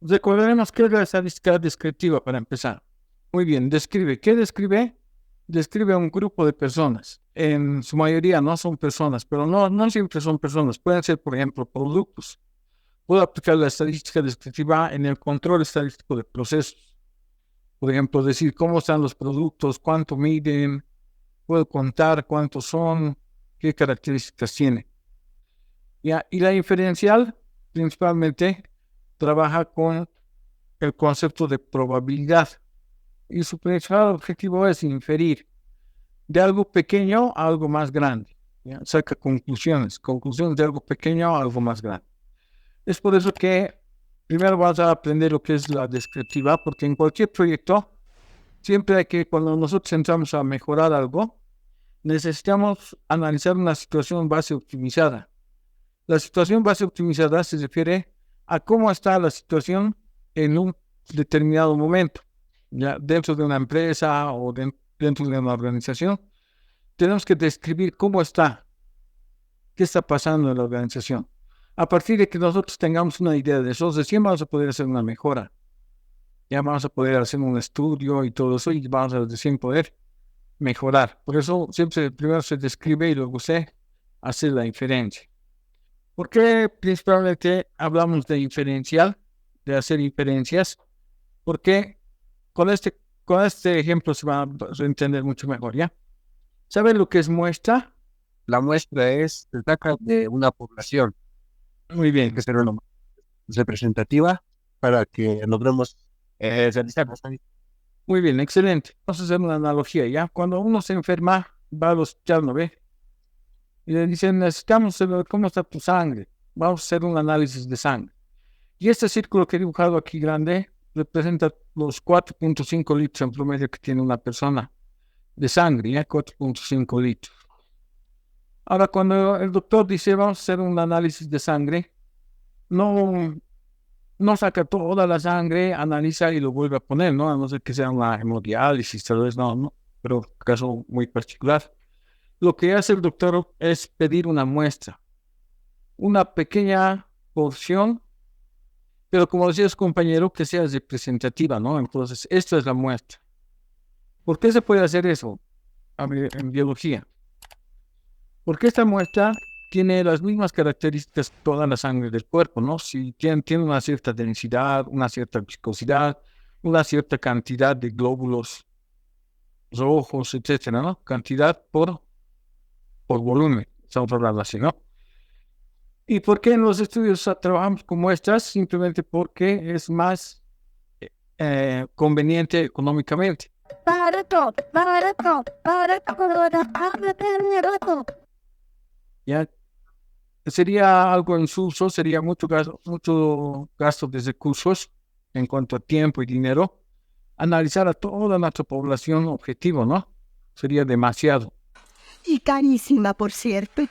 Recordaremos qué es la estadística descriptiva para empezar. Muy bien, describe. ¿Qué describe? Describe a un grupo de personas. En su mayoría no son personas, pero no siempre son personas. Pueden ser, por ejemplo, productos. Puedo aplicar la estadística descriptiva en el control estadístico de procesos. Por ejemplo, decir cómo están los productos, cuánto miden, puedo contar cuántos son, qué características tienen. ¿Ya? Y la inferencial principalmente trabaja con el concepto de probabilidad. Y su principal objetivo es inferir de algo pequeño a algo más grande. ¿Ya? Saca conclusiones de algo pequeño a algo más grande. Es por eso que primero vas a aprender lo que es la descriptiva, porque en cualquier proyecto, siempre hay que, cuando nosotros entramos a mejorar algo, necesitamos analizar una situación base optimizada. La situación base optimizada se refiere a cómo está la situación en un determinado momento, ya dentro de una empresa o dentro de una organización. Tenemos que describir cómo está, qué está pasando en la organización. A partir de que nosotros tengamos una idea de eso, recién vamos a poder hacer una mejora. Ya vamos a poder hacer un estudio y todo eso y vamos a recién poder mejorar. Por eso siempre primero se describe y luego se hace la inferencia. ¿Por qué principalmente hablamos de inferencial, de hacer inferencias? Porque con este ejemplo se va a entender mucho mejor, ¿ya? ¿Saben lo que es muestra? La muestra se saca de una población, Muy tiene bien, que ser una muestra representativa para que logremos realizar las estadísticas. muy bien, excelente. Vamos a hacer una analogía, ¿ya? Cuando uno se enferma, va al hospital, ¿no ve? Y le dicen, necesitamos saber cómo está tu sangre. Vamos a hacer un análisis de sangre. Y este círculo que he dibujado aquí grande representa los 4.5 litros en promedio que tiene una persona de sangre, ¿ya? 4.5 litros. Ahora, cuando el doctor dice, vamos a hacer un análisis de sangre, no, no saca toda la sangre, analiza y lo vuelve a poner, ¿no? A no ser que sea una hemodiálisis, tal vez no, pero caso muy particular. Lo que hace el doctor es pedir una muestra, una pequeña porción, pero como decías, compañero, que sea representativa, ¿no? Entonces, esto es la muestra. ¿Por qué se puede hacer eso en biología? Porque esta muestra tiene las mismas características que toda la sangre del cuerpo, ¿no? Si tiene una cierta densidad, una cierta viscosidad, una cierta cantidad de glóbulos rojos, etcétera, ¿no? Cantidad por volumen, estamos hablando así, ¿no? ¿Y por qué en los estudios trabajamos con muestras? Simplemente porque es más conveniente económicamente. Barato, barato, barato, barato. ¿Ya? Sería algo insulso, sería mucho gasto de recursos en cuanto a tiempo y dinero. Analizar a toda nuestra población objetivo, ¿no? Sería demasiado. Y carísima, por cierto.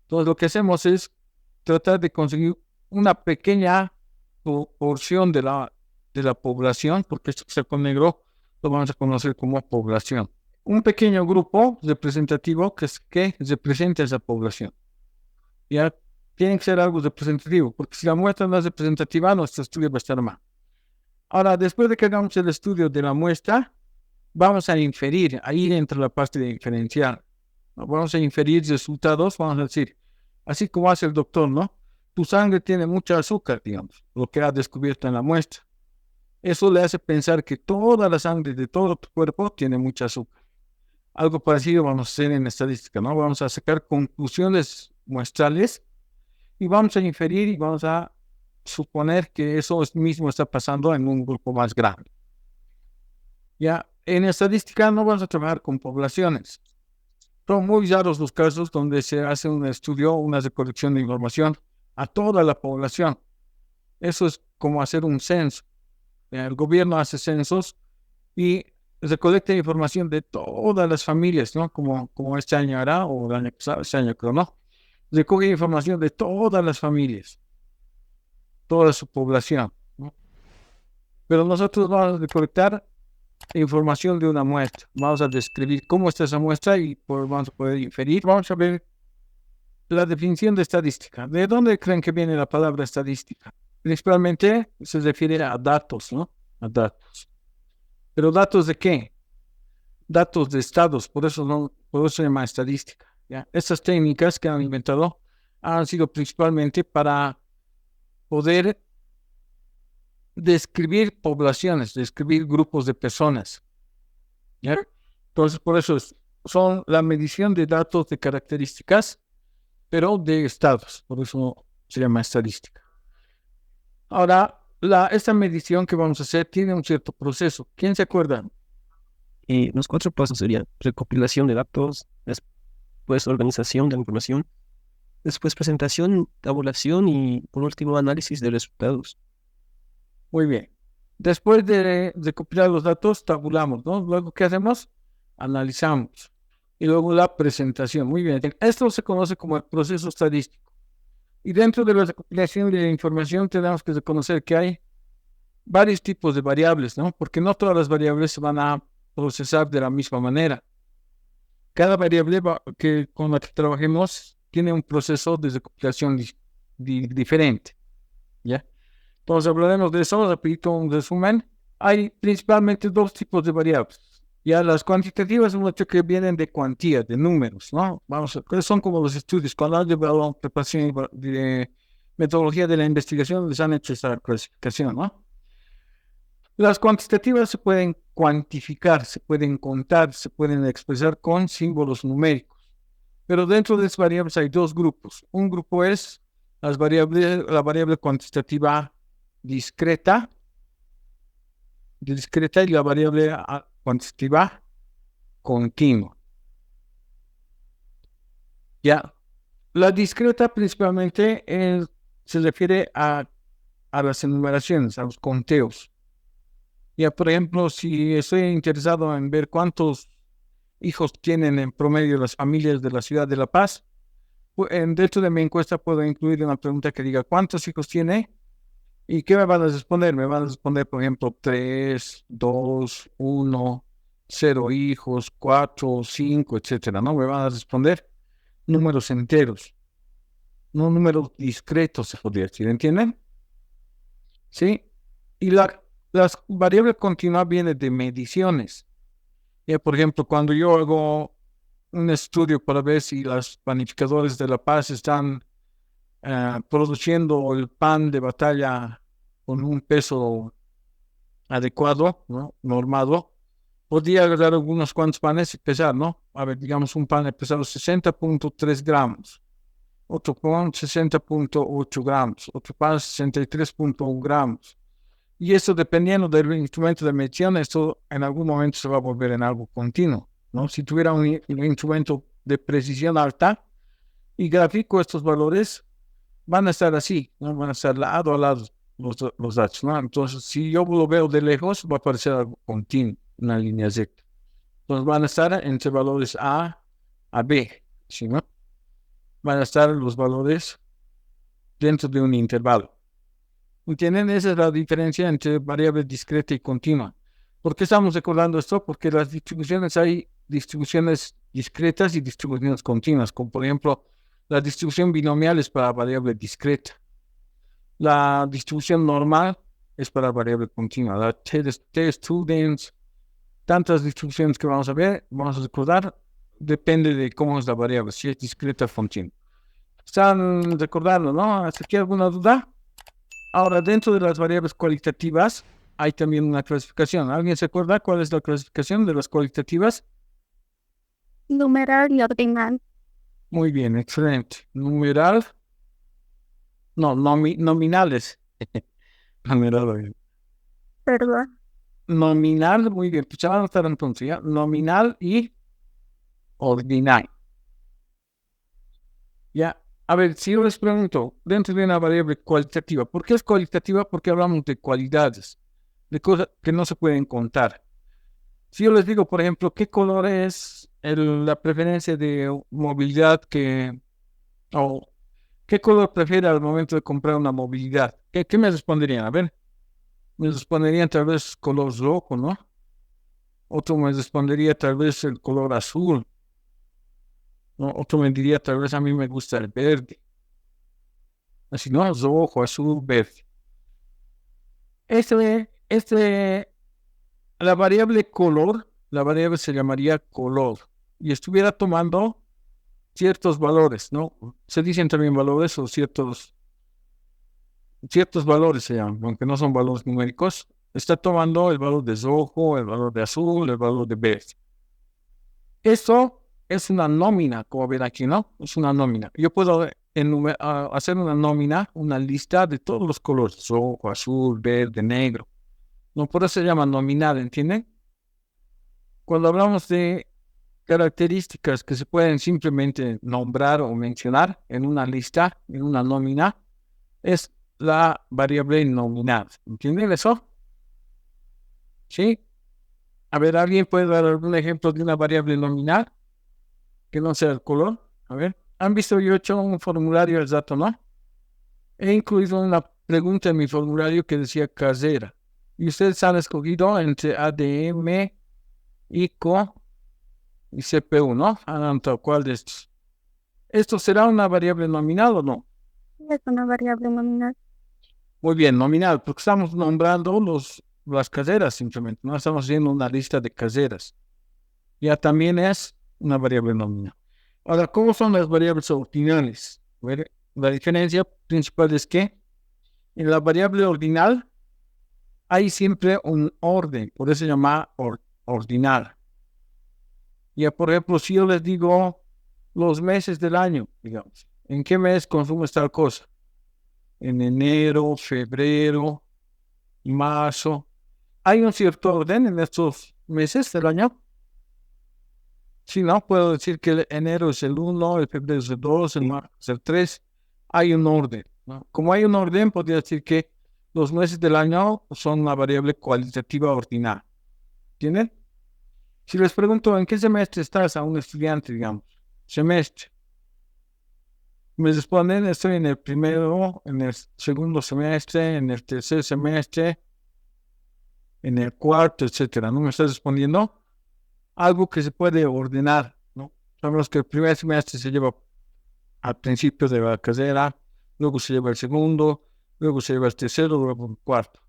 Entonces lo que hacemos es tratar de conseguir una pequeña porción de la población, porque esto que está con negro lo vamos a conocer como población. Un pequeño grupo representativo que represente a esa población. Ya tiene que ser algo representativo, porque si la muestra no es representativa, nuestro estudio va a estar mal. Ahora, después de que hagamos el estudio de la muestra, vamos a inferir, ahí entra la parte de inferencial. Vamos a inferir resultados, vamos a decir, así como hace el doctor, ¿no? Tu sangre tiene mucho azúcar, digamos, lo que ha descubierto en la muestra. Eso le hace pensar que toda la sangre de todo tu cuerpo tiene mucho azúcar. Algo parecido vamos a hacer en estadística, ¿no? Vamos a sacar conclusiones muestrales y vamos a inferir y vamos a suponer que eso mismo está pasando en un grupo más grande. Ya, en estadística no vamos a trabajar con poblaciones. Son muy raros los casos donde se hace un estudio, una recolección de información a toda la población. Eso es como hacer un censo. El gobierno hace censos y recolecta información de todas las familias, ¿no? Como este año hará o el año pasado, este año creo, ¿no? Recoge información de todas las familias, toda su población, ¿no? Pero nosotros vamos a recolectar información de una muestra. Vamos a describir cómo está esa muestra y vamos a poder inferir. Vamos a ver la definición de estadística. ¿De dónde creen que viene la palabra estadística? principalmente se refiere a datos, ¿no? A datos. ¿Pero datos de qué? Datos de estados, por eso se llama estadística, ¿ya? Estas técnicas que han inventado han sido principalmente para poder describir poblaciones, describir grupos de personas, ¿ya? Entonces, por eso son la medición de datos de características, pero de estados, por eso se llama estadística. Ahora, esta medición que vamos a hacer tiene un cierto proceso. ¿Quién se acuerda? Y los 4 pasos serían recopilación de datos, después organización de la información, después presentación, tabulación y por último análisis de resultados. Muy bien. Después de recopilar los datos, tabulamos, ¿no? Luego, ¿qué hacemos? Analizamos. Y luego la presentación. Muy bien. Esto se conoce como el proceso estadístico. Y dentro de la recopilación de información tenemos que reconocer que hay varios tipos de variables, ¿no? Porque no todas las variables se van a procesar de la misma manera. Cada variable con la que trabajemos tiene un proceso de recopilación diferente, ¿ya? Entonces hablaremos de eso, repito un resumen. Hay principalmente 2 tipos de variables. Ya las cuantitativas son las que vienen de cuantía, de números, ¿no? Son como los estudios. Cuando han llevado preparación de metodología de la investigación, les han hecho esa clasificación, ¿no? Las cuantitativas se pueden cuantificar, se pueden contar, se pueden expresar con símbolos numéricos. Pero dentro de esas variables hay 2 grupos. Un grupo es la variable cuantitativa discreta y la variable cuantitativa continua. Ya. La discreta principalmente se refiere a las enumeraciones, a los conteos. Ya, por ejemplo, si estoy interesado en ver cuántos hijos tienen en promedio las familias de la ciudad de La Paz, dentro de mi encuesta puedo incluir una pregunta que diga ¿cuántos hijos tiene? ¿Y qué me van a responder? Me van a responder, por ejemplo, 3, 2, 1, 0 hijos, 4, 5, etcétera, ¿no? Me van a responder números enteros, no números discretos, se podría decir, ¿entienden? ¿Sí? Y las variables continuas vienen de mediciones. Por ejemplo, cuando yo hago un estudio para ver si los panificadores de La Paz están produciendo el pan de batalla con un peso adecuado, ¿no? Normado, podría agarrar algunos cuantos panes y pesar, ¿no? A ver, digamos, un pan pesado 60.3 gramos, otro pan 60.8 gramos, otro pan 63.1 gramos. Y eso, dependiendo del instrumento de medición, esto en algún momento se va a volver en algo continuo, ¿no? Si tuviera un instrumento de precisión alta y gráfico, estos valores van a estar así, ¿no? Van a estar lado a lado los datos, ¿no? Entonces, si yo lo veo de lejos, va a parecer algo continuo, una línea recta. Entonces, van a estar entre valores A a B, ¿sí, no? Van a estar los valores dentro de un intervalo. ¿Entienden? Esa es la diferencia entre variable discreta y continua. ¿Por qué estamos recordando esto? Porque las distribuciones, hay distribuciones discretas y distribuciones continuas, como por ejemplo, la distribución binomial es para variable discreta. La distribución normal es para variable continua. La t-students, tantas distribuciones que vamos a ver, vamos a recordar, depende de cómo es la variable, si es discreta o continua. ¿Están recordando, no? ¿Hasta aquí alguna duda? Ahora, dentro de las variables cualitativas, hay también una clasificación. ¿Alguien se acuerda cuál es la clasificación de las cualitativas? Numeral y ordinal. Muy bien, excelente. Numeral. No, nominales. Numeral. Perdón. Nominal, muy bien. Pues ya van a estar entonces, ¿ya? Nominal y ordinal. Ya. A ver, si yo les pregunto, dentro de una variable cualitativa, ¿por qué es cualitativa? Porque hablamos de cualidades, de cosas que no se pueden contar. Si yo les digo, por ejemplo, ¿qué color es la preferencia de movilidad o qué color prefiere al momento de comprar una movilidad? ¿Qué me responderían? A ver, me responderían tal vez color rojo, ¿no? Otro me respondería tal vez el color azul, ¿no? Otro me diría tal vez a mí me gusta el verde. Así, ¿no? Rojo, azul, verde. La variable color, la variable se llamaría color y estuviera tomando ciertos valores, ¿no? Se dicen también valores o ciertos valores se llaman, aunque no son valores numéricos. Está tomando el valor de rojo, el valor de azul, el valor de verde. Esto es una nómina, como ven aquí, ¿no? Es una nómina. Yo puedo hacer una nómina, una lista de todos los colores, rojo, azul, verde, negro. No, por eso se llama nominal, ¿entienden? Cuando hablamos de características que se pueden simplemente nombrar o mencionar en una lista, en una nómina, es la variable nominal. ¿Entienden eso? ¿Sí? A ver, ¿alguien puede dar algún ejemplo de una variable nominal que no sea el color? A ver, ¿han visto? Yo he hecho un formulario del dato, ¿no? He incluido una pregunta en mi formulario que decía casera. Y ustedes han escogido entre ADM, ICO y CPU, ¿no? Han anotado cuál de estos. ¿Esto será una variable nominal o no? Es una variable nominal. Muy bien, nominal, porque estamos nombrando las caseras simplemente, no estamos haciendo una lista de caseras. Ya también es una variable nominal. Ahora, ¿cómo son las variables ordinales? A ver, la diferencia principal es que en la variable ordinal hay siempre un orden, por eso se llama ordinal. Ya, por ejemplo, si yo les digo los meses del año, digamos, ¿en qué mes consumes tal cosa? En enero, febrero, marzo. ¿Hay un cierto orden en estos meses del año? Sí, ¿no? Puedo decir que el enero es el 1, el febrero es el 2, el marzo es el 3. Hay un orden, ¿no? Como hay un orden, podría decir que los meses del año son una variable cualitativa ordinal. ¿Entienden? Si les pregunto en qué semestre estás a un estudiante, digamos, semestre, me responden, estoy en el primero, en el segundo semestre, en el tercer semestre, en el cuarto, etcétera. ¿No me estás respondiendo? Algo que se puede ordenar, ¿no? Sabemos que el primer semestre se lleva al principio de la carrera, luego se lleva el segundo, luego se lleva el tercero, luego el cuarto.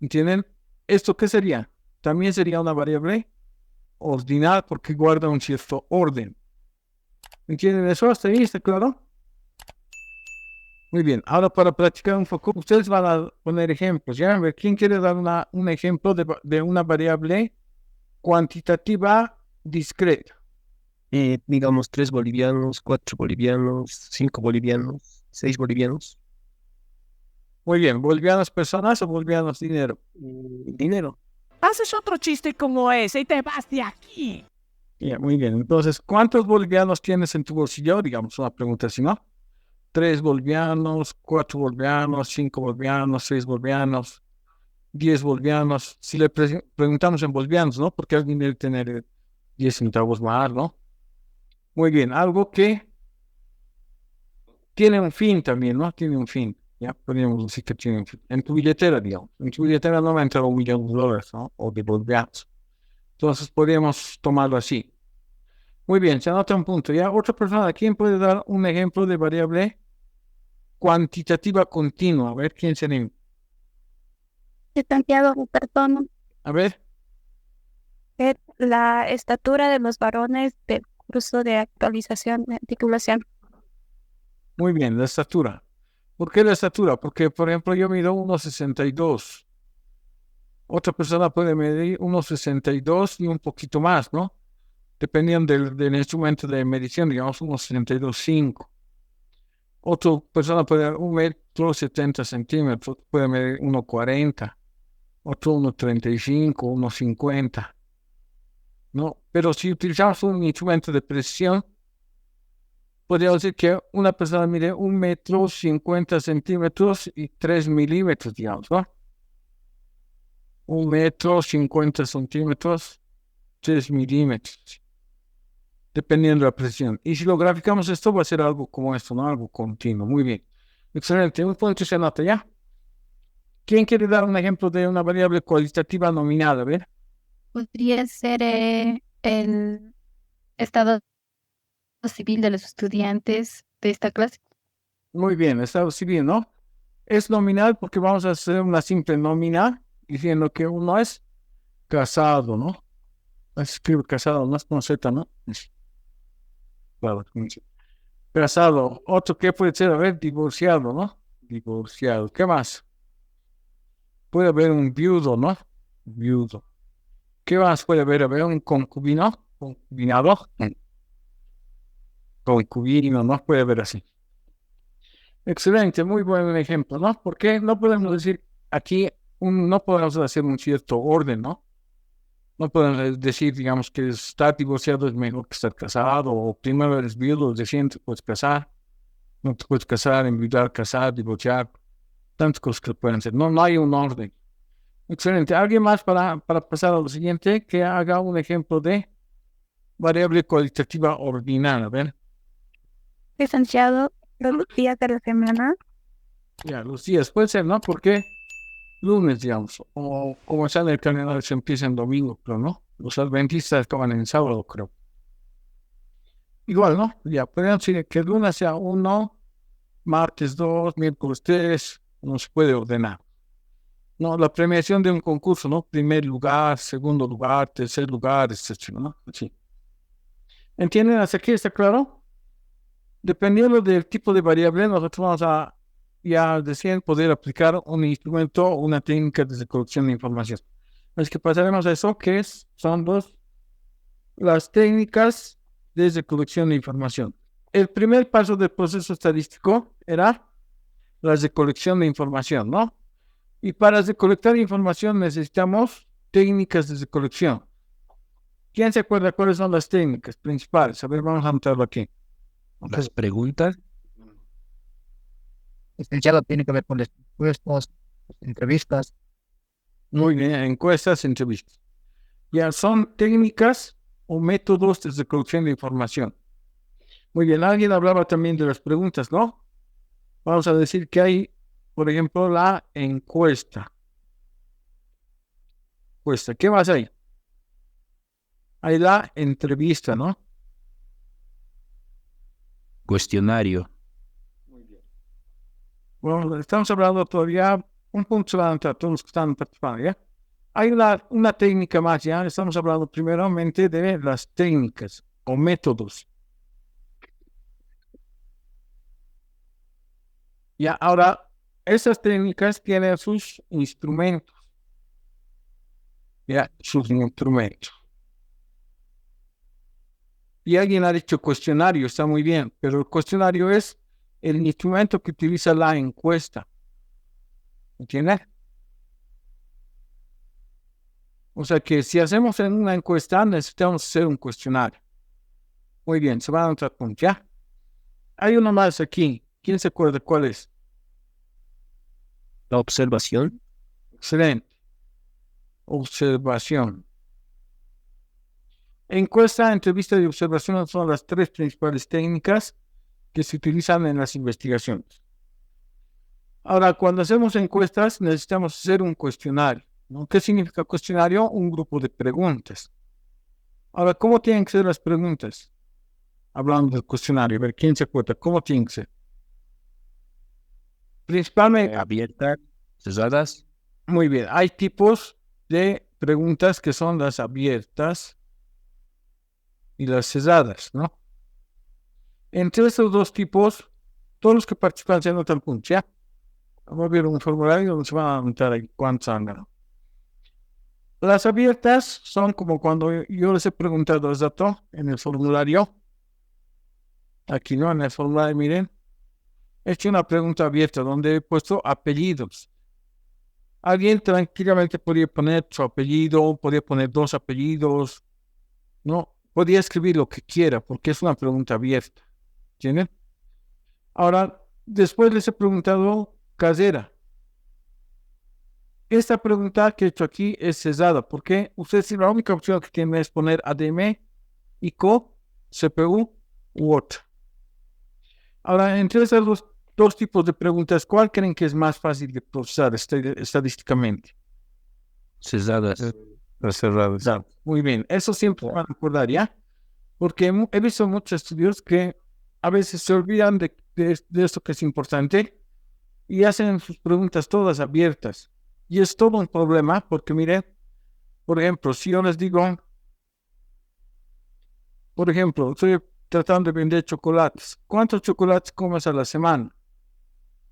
¿Entienden? ¿Esto qué sería? También sería una variable ordinal porque guarda un cierto orden. ¿Entienden eso? ¿Hasta ahí? ¿Está claro? Muy bien. Ahora para practicar un poco, ustedes van a poner ejemplos. ¿Ya? A ver, ¿quién quiere dar un ejemplo de una variable cuantitativa discreta? Digamos, 3 bolivianos, 4 bolivianos, 5 bolivianos, 6 bolivianos. Muy bien. ¿Bolivianos personas o bolivianos dinero? Dinero. Haces otro chiste como ese y te vas de aquí. Ya, muy bien. Entonces, ¿cuántos bolivianos tienes en tu bolsillo? Digamos, una pregunta así, ¿no? 3 bolivianos, 4 bolivianos, 5 bolivianos, 6 bolivianos, 10 bolivianos. Si le preguntamos en bolivianos, ¿no? Porque alguien debe tener 10 centavos más, ¿no? Muy bien. Algo que tiene un fin también, ¿no? Tiene un fin. Ya podríamos decir que tiene un fin. En tu billetera, digamos. En tu billetera no va a entrar $1.000.000, ¿no? O de bolivianos. Entonces podríamos tomarlo así. Muy bien, se anota un punto. Ya, otra persona, ¿quién puede dar un ejemplo de variable cuantitativa continua? A ver, ¿quién se anima? Santiago Rupertono. A ver, Es la estatura de los varones del curso de actualización de titulación. muy bien, la estatura. ¿Por qué la estatura? Porque, por ejemplo, yo mido 1,62. Otra persona puede medir 1,62 y un poquito más, ¿no? Dependiendo del instrumento de medición, digamos 1,62,5. Otra persona puede medir 1,70 m, puede medir 1,40. Otro 1,35, 1,50. ¿No? Pero si utilizamos un instrumento de precisión, podríamos decir que una persona mide 1,50 m y 3 milímetros, digamos, ¿no? 1,50 m, 3 milímetros, dependiendo de la precisión. Y si lo graficamos esto, va a ser algo como esto, ¿no? Algo continuo. Muy bien. Excelente. Un punto se anota ya. ¿Quién quiere dar un ejemplo de una variable cualitativa nominal? A ver. Podría ser el estado civil de los estudiantes de esta clase. Muy bien, estado civil, ¿no? Es nominal porque vamos a hacer una simple nómina diciendo que uno es casado, ¿no? Se escribe casado, no es con Z, ¿no? Claro, con Z. Casado. Otro que puede ser, a ver, divorciado, ¿no? Divorciado. ¿Qué más? Puede haber un viudo, ¿no? Viudo. ¿Qué más puede haber? A ver, un concubino. Concubinado. Concubino, ¿no? Puede haber así. Excelente, muy buen ejemplo, ¿no? Porque no podemos decir aquí, no podemos hacer un cierto orden, ¿no? No podemos decir, digamos, que estar divorciado es mejor que estar casado, o primero eres viudo, recién te puedes casar, no te puedes casar, enviudar, casar, divorciar, tantas cosas que pueden ser. No, no hay un orden. Excelente. ¿Alguien más para pasar a lo siguiente que haga un ejemplo de variable cualitativa ordinal? A ver. Licenciado, los días de la semana. Ya, los días puede ser, ¿no? Porque lunes, digamos, o como está en el calendario, se empieza en domingo, pero no. Los adventistas acaban en sábado, creo. Igual, ¿no? Ya, podemos decir que el lunes sea 1, martes 2, miércoles 3, no se puede ordenar. No, la premiación de un concurso, ¿no? Primer lugar, segundo lugar, tercer lugar, etcétera, ¿no? Sí. ¿Entienden? ¿Hasta aquí está claro? Dependiendo del tipo de variable, nosotros vamos a ya decían poder aplicar un instrumento o una técnica de colección de información. Es que pasaremos a eso, que son las técnicas de colección de información. El primer paso del proceso estadístico era la recolección de información, ¿no? Y para recolectar información necesitamos técnicas de recolección. ¿Quién se acuerda cuáles son las técnicas principales? A ver, vamos a anotarlo aquí. Las preguntas. Licenciado, tiene que ver con las encuestas, entrevistas. Muy bien, encuestas, entrevistas. Ya son técnicas o métodos de recolección de información. Muy bien, alguien hablaba también de las preguntas, ¿no? Vamos a decir que hay, por ejemplo, la encuesta. ¿Qué más hay? Hay la entrevista, ¿no? Cuestionario. Bueno, estamos hablando todavía, un punto para todos los que están participando, ¿ya? Hay una técnica más, ¿ya? Estamos hablando primeramente de las técnicas o métodos. Ya, ahora, esas técnicas tienen sus instrumentos. Ya, sus instrumentos. Y alguien ha dicho cuestionario, está muy bien, pero el cuestionario es el instrumento que utiliza la encuesta. ¿Entiendes? O sea que si hacemos una encuesta, necesitamos hacer un cuestionario. Muy bien, se van a notar puntos, ¿ya? Hay uno más aquí. ¿Quién se acuerda cuál es? La observación. Excelente. Observación. Encuesta, entrevista y observación son las tres principales técnicas que se utilizan en las investigaciones. Ahora, cuando hacemos encuestas, necesitamos hacer un cuestionario, ¿no? ¿Qué significa cuestionario? Un grupo de preguntas. Ahora, ¿cómo tienen que ser las preguntas? Hablando del cuestionario, a ver, ¿quién se acuerda? ¿Cómo tienen que ser? Principalmente, Abiertas, cerradas. muy bien, hay tipos de preguntas que son las abiertas y las cerradas, ¿no? Entre estos dos tipos, todos los que participan se anotan puntos, ¿ya? Vamos a ver un formulario donde se van a anotar ahí cuántos han ganado. Las abiertas son como cuando yo les he preguntado el dato en el formulario. Aquí no, en el formulario, miren. He hecho una pregunta abierta donde he puesto apellidos. Alguien tranquilamente podría poner su apellido, podría poner dos apellidos, ¿no? Podría escribir lo que quiera porque es una pregunta abierta. ¿Entienden? Ahora, después les he preguntado casera. Esta pregunta que he hecho aquí es cerrada porque ustedes la única opción que tienen es poner ADM, ICO, CPU u otra. Ahora, entre esos dos tipos de preguntas, ¿cuál creen que es más fácil de procesar estadísticamente? Cerradas. Las cerradas. Muy bien, eso siempre van a acordar, ¿ya? Porque he visto muchos estudios que a veces se olvidan de esto que es importante y hacen sus preguntas todas abiertas. Y es todo un problema porque, miren, por ejemplo, si yo les digo, por ejemplo, estoy tratando de vender chocolates. ¿Cuántos chocolates comes a la semana?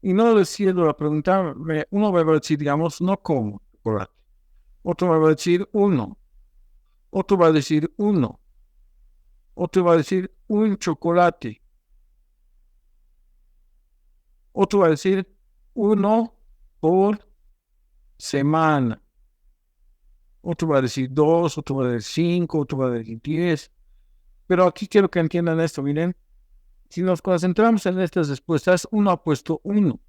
Y no les cierro la pregunta, uno me va a decir, digamos, no como chocolate. Otro me va a decir uno. Otro va a decir uno. Otro va a decir un chocolate. Otro va a decir uno por semana. Otro va a decir 2, otro va a decir 5, otro va a decir 10. Pero aquí quiero que entiendan esto, miren. Si nos concentramos en estas respuestas, uno ha puesto 1,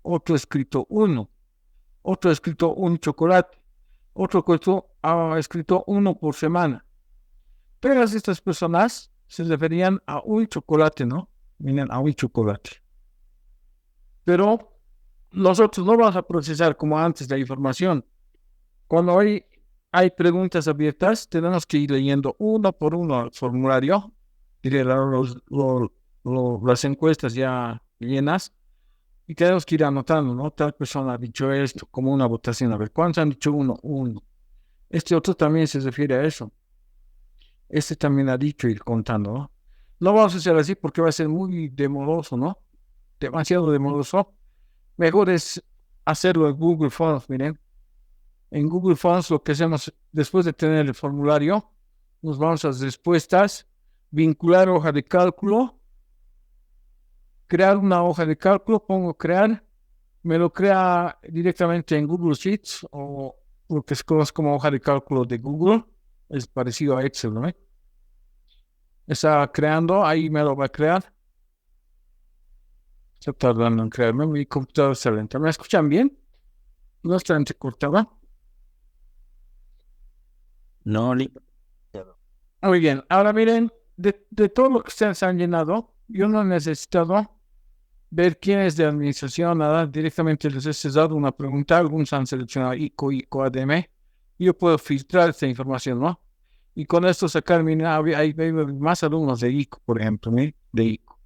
otro ha escrito 1, otro ha escrito un chocolate, otro ha escrito 1 por semana. Todas estas personas se referían a un chocolate, ¿no? Miren, a un chocolate. Pero nosotros no vamos a procesar como antes la información. Cuando hay preguntas abiertas, tenemos que ir leyendo uno por uno el formulario, las encuestas ya llenas, y tenemos que ir anotando, ¿no? Tal persona ha dicho esto, como una votación. A ver, ¿cuántos han dicho uno? Uno. Este otro también se refiere a eso. Este también ha dicho ir contando, ¿no? No vamos a hacer así porque va a ser muy demoroso, ¿no? Demasiado demoroso. Mejor es hacerlo en Google Forms, miren. En Google Forms lo que hacemos después de tener el formulario, nos vamos a las respuestas, vincular hoja de cálculo, crear una hoja de cálculo, pongo crear, me lo crea directamente en Google Sheets o lo que se conoce como hoja de cálculo de Google, es parecido a Excel, ¿no? Está creando, ahí me lo va a crear. Está tardando en crearme, mi computadora está lenta. ¿Me escuchan bien? ¿No está entrecortada? No, Muy bien, ahora miren, de todo lo que ustedes han llenado, yo no he necesitado ver quién es de administración, nada, directamente les he dado una pregunta, algunos han seleccionado ICO, ADM, y yo puedo filtrar esta información, ¿no? Y con esto sacar, miren, hay más alumnos de ICO, por ejemplo, ¿sí? De ICO.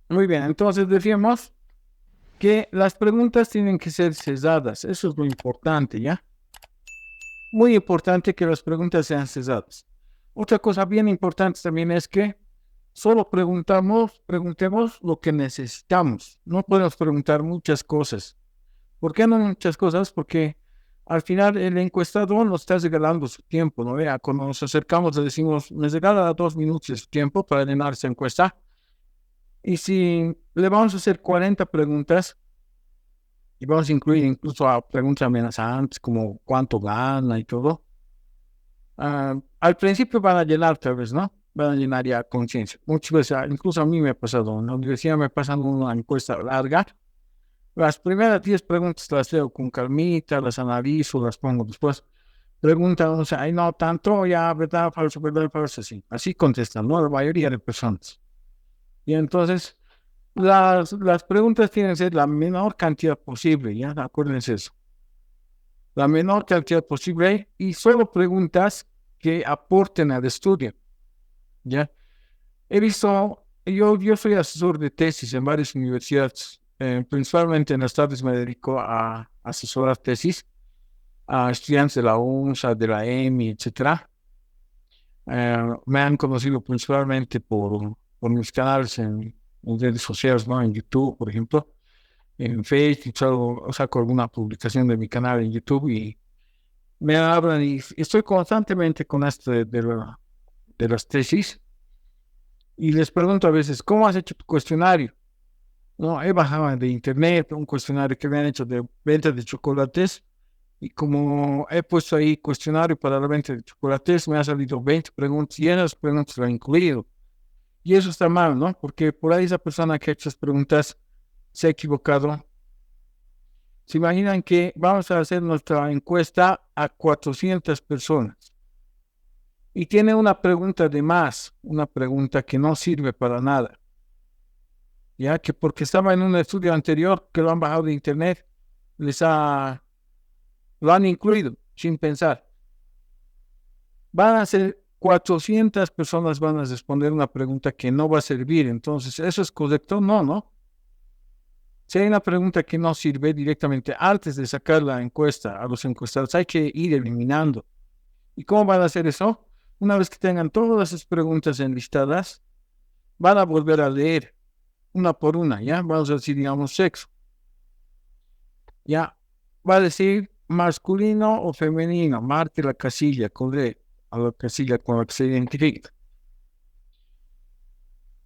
Muy bien, entonces decíamos que las preguntas tienen que ser cesadas, eso es lo importante, ¿ya? Muy importante que las preguntas sean cesadas. Otra cosa bien importante también es que solo preguntemos lo que necesitamos. No podemos preguntar muchas cosas. ¿Por qué no muchas cosas? Porque al final el encuestador nos está regalando su tiempo, ¿no? Vea, cuando nos acercamos le decimos, me regala 2 minutos de su tiempo para llenar esa encuesta. Y si le vamos a hacer 40 preguntas, y vamos a incluir incluso a preguntas amenazantes como cuánto gana y todo, al principio van a llenar tal vez, ¿no? Van a llenar ya conciencia. Muchas veces, incluso a mí me ha pasado, en la universidad me pasan una encuesta larga. Las primeras 10 preguntas las leo con calmita, las analizo, las pongo después. Preguntan, o sea, ay, no tanto, ya, verdad, falso, así. Así contestan, ¿no? La mayoría de personas. Y entonces, las preguntas tienen que ser la menor cantidad posible, ¿ya? Acuérdense eso. La menor cantidad posible y solo preguntas que aporten al estudio, ¿ya? He visto, yo soy asesor de tesis en varias universidades, principalmente en las tardes me dedico a asesorar tesis a estudiantes de la UNSA, de la EMI, etc. Me han conocido principalmente por mis canales en redes sociales, ¿no? En YouTube, por ejemplo, en Facebook, saco alguna publicación de mi canal en YouTube y me hablan y estoy constantemente con esto de las tesis y les pregunto a veces, ¿cómo has hecho tu cuestionario? No, he bajado de internet un cuestionario que me han hecho de venta de chocolates y como he puesto ahí cuestionario para la venta de chocolates, me han salido 20 preguntas y en las preguntas lo he incluido. Y eso está mal, ¿no? Porque por ahí esa persona que ha hecho esas preguntas se ha equivocado. Se imaginan que vamos a hacer nuestra encuesta a 400 personas y tiene una pregunta de más, una pregunta que no sirve para nada. Ya que porque estaba en un estudio anterior que lo han bajado de internet, lo han incluido sin pensar. Van a ser 400 personas van a responder una pregunta que no va a servir. Entonces, ¿eso es correcto? No, ¿no? Si hay una pregunta que no sirve directamente antes de sacar la encuesta a los encuestados, hay que ir eliminando. ¿Y cómo van a hacer eso? Una vez que tengan todas esas preguntas enlistadas, van a volver a leer una por una, ¿ya? Vamos a decir, digamos, sexo. Ya, va a decir masculino o femenino, marque la casilla con a la casilla con la que se identifica.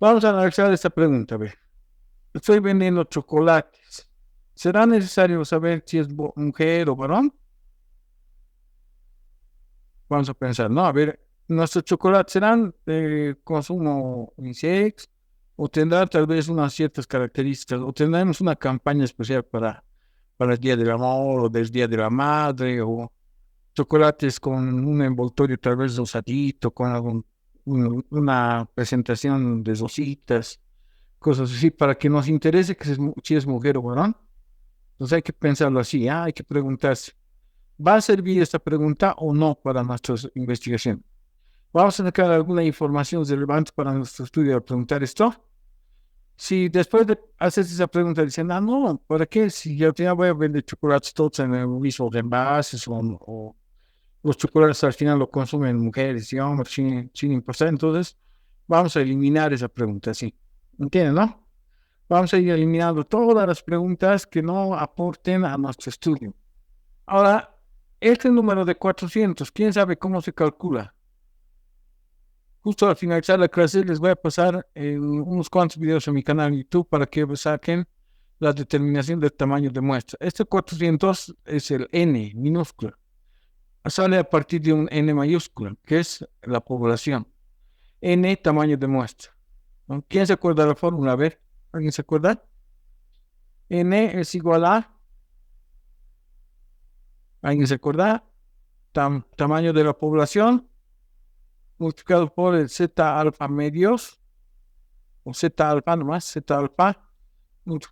Vamos a analizar esta pregunta, a ver. Estoy vendiendo chocolates. ¿Será necesario saber si es mujer o varón? Vamos a pensar, no, a ver, ¿nuestros chocolates serán de consumo unisex o tendrán tal vez unas ciertas características o tendremos una campaña especial para el Día del Amor o del Día de la Madre o chocolates con un envoltorio tal vez rosadito, con una presentación de rositas, cosas así, para que nos interese que si es mujer o varón? Entonces hay que pensarlo así, hay que preguntarse, ¿va a servir esta pregunta o no para nuestra investigación? ¿Vamos a sacar alguna información relevante para nuestro estudio al preguntar esto? Si después de hacer esa pregunta dicen, no, ¿para qué? Si yo ya voy a vender chocolates todos en el mismo envase o los chocolates al final lo consumen mujeres y hombres sin importar, entonces vamos a eliminar esa pregunta, sí. ¿Entienden, no? Vamos a ir eliminando todas las preguntas que no aporten a nuestro estudio. Ahora, este número de 400, ¿quién sabe cómo se calcula? Justo al finalizar la clase les voy a pasar unos cuantos videos en mi canal de YouTube para que saquen la determinación del tamaño de muestra. Este 400 es el N minúscula. Sale a partir de un N mayúscula, que es la población. N, tamaño de muestra. ¿No? ¿Quién se acuerda de la fórmula? A ver, ¿alguien se acuerda? N es igual a... ¿Alguien se acuerda? Tamaño de la población multiplicado por el Z alfa medios, o Z alfa nomás, Z alfa,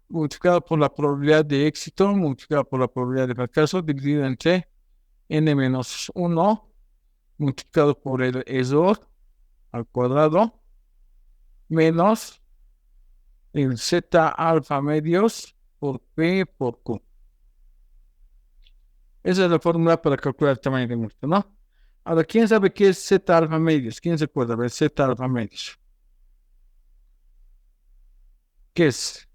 multiplicado por la probabilidad de éxito, multiplicado por la probabilidad de fracaso, dividido entre N menos 1, multiplicado por el error al cuadrado, menos el Z alfa medios por P por Q. Esa es la fórmula para calcular el tamaño de muestra, ¿no? Ahora, ¿quién sabe qué es Z alfa medios? ¿Quién se acuerda de Z alfa medios? ¿Qué es?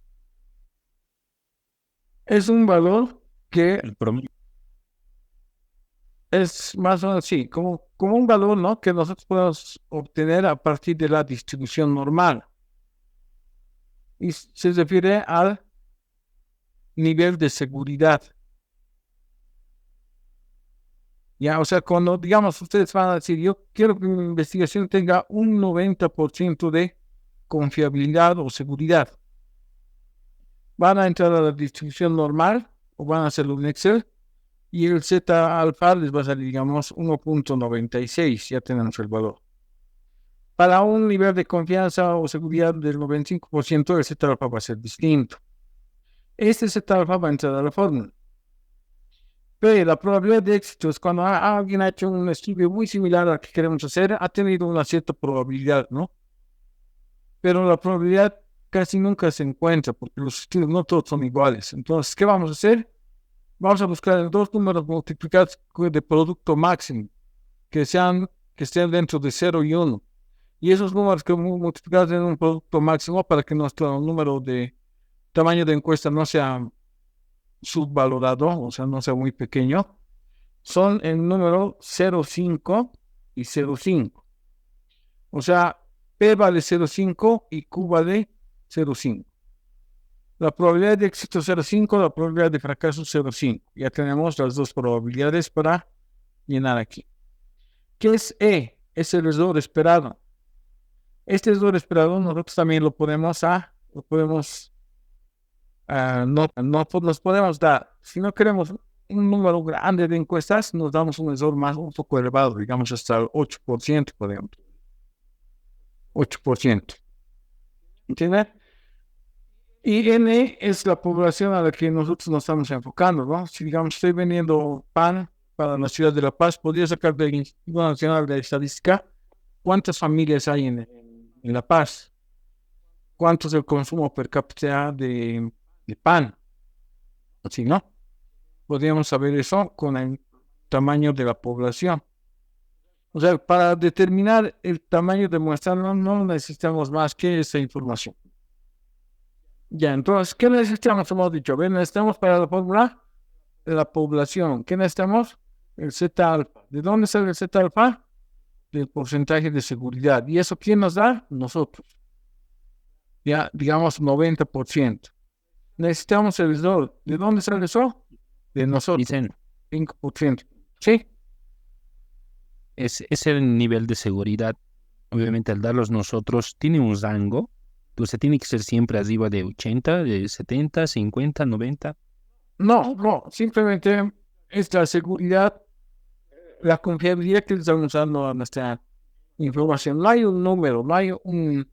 Es un valor que El promedio. es más o menos así, como un valor, ¿no? Que nosotros podemos obtener a partir de la distribución normal. Y se refiere al nivel de seguridad. Ya, o sea, cuando, digamos, ustedes van a decir, yo quiero que mi investigación tenga un 90% de confiabilidad o seguridad. Van a entrar a la distribución normal o van a hacerlo en Excel y el Z alfa les va a salir, digamos, 1.96, ya tenemos el valor. Para un nivel de confianza o seguridad del 95%, el Z alfa va a ser distinto. Este Z alfa va a entrar a la fórmula. Pero la probabilidad de éxito es cuando alguien ha hecho un estudio muy similar al que queremos hacer, ha tenido una cierta probabilidad, ¿no? Pero la probabilidad casi nunca se encuentra porque los estudios no todos son iguales. Entonces, ¿qué vamos a hacer? Vamos a buscar dos números multiplicados de producto máximo que estén dentro de 0 y 1. Y esos números que multiplicados en un producto máximo para que nuestro número de tamaño de encuesta no sea subvalorado, o sea, no sea muy pequeño, son el número 0,5 y 0,5. O sea, P vale 0,5 y Q vale 0,5. La probabilidad de éxito 0,5, la probabilidad de fracaso 0,5. Ya tenemos las dos probabilidades para llenar aquí. ¿Qué es E? Es el error esperado. Este error esperado nosotros también lo podemos nos podemos dar. Si no queremos un número grande de encuestas, nos damos un error un poco elevado, digamos hasta el 8%, podemos. 8%. ¿Entiendes? Y N es la población a la que nosotros nos estamos enfocando, ¿no? Si, digamos, estoy vendiendo pan para la ciudad de La Paz, podría sacar del Instituto Nacional de Estadística cuántas familias hay en La Paz, cuánto es el consumo per cápita de de pan. Así, ¿no? Podríamos saber eso con el tamaño de la población. O sea, para determinar el tamaño de muestra no necesitamos más que esa información. Ya, entonces, ¿qué necesitamos? Hemos dicho, a ver, necesitamos para la fórmula de la población. ¿Qué necesitamos? El Z alfa. ¿De dónde sale el Z alfa? Del porcentaje de seguridad. ¿Y eso quién nos da? Nosotros. Ya, digamos, 90%. Necesitamos el SOR. ¿De dónde sale eso? De nosotros. Dicen, 5%. ¿Sí? es el nivel de seguridad. Obviamente, al darlos nosotros, tiene un rango. Entonces, tiene que ser siempre arriba de 80, de 70, 50, 90. No, simplemente es la seguridad, la confiabilidad que estamos usando a nuestra información. No hay un número, no hay un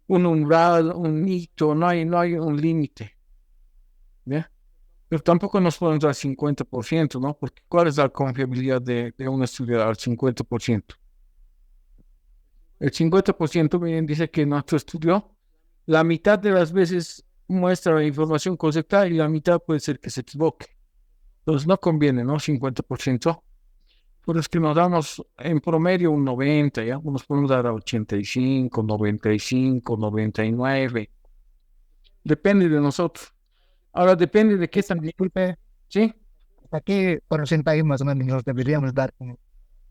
umbral, un hito, no hay un límite. ¿Bien? Pero tampoco nos podemos dar 50%, ¿no? Porque ¿cuál es la confiabilidad de un estudio al 50%? El 50% bien dice que nuestro estudio, la mitad de las veces muestra la información correcta y la mitad puede ser que se equivoque. Entonces no conviene, ¿no? 50%. Por eso es que nos damos en promedio un 90, ¿ya? Nos podemos dar a 85, 95, 99. Depende de nosotros. Ahora depende de qué tan... Disculpe, ¿Sí? ¿a qué porcentaje más o menos nos deberíamos dar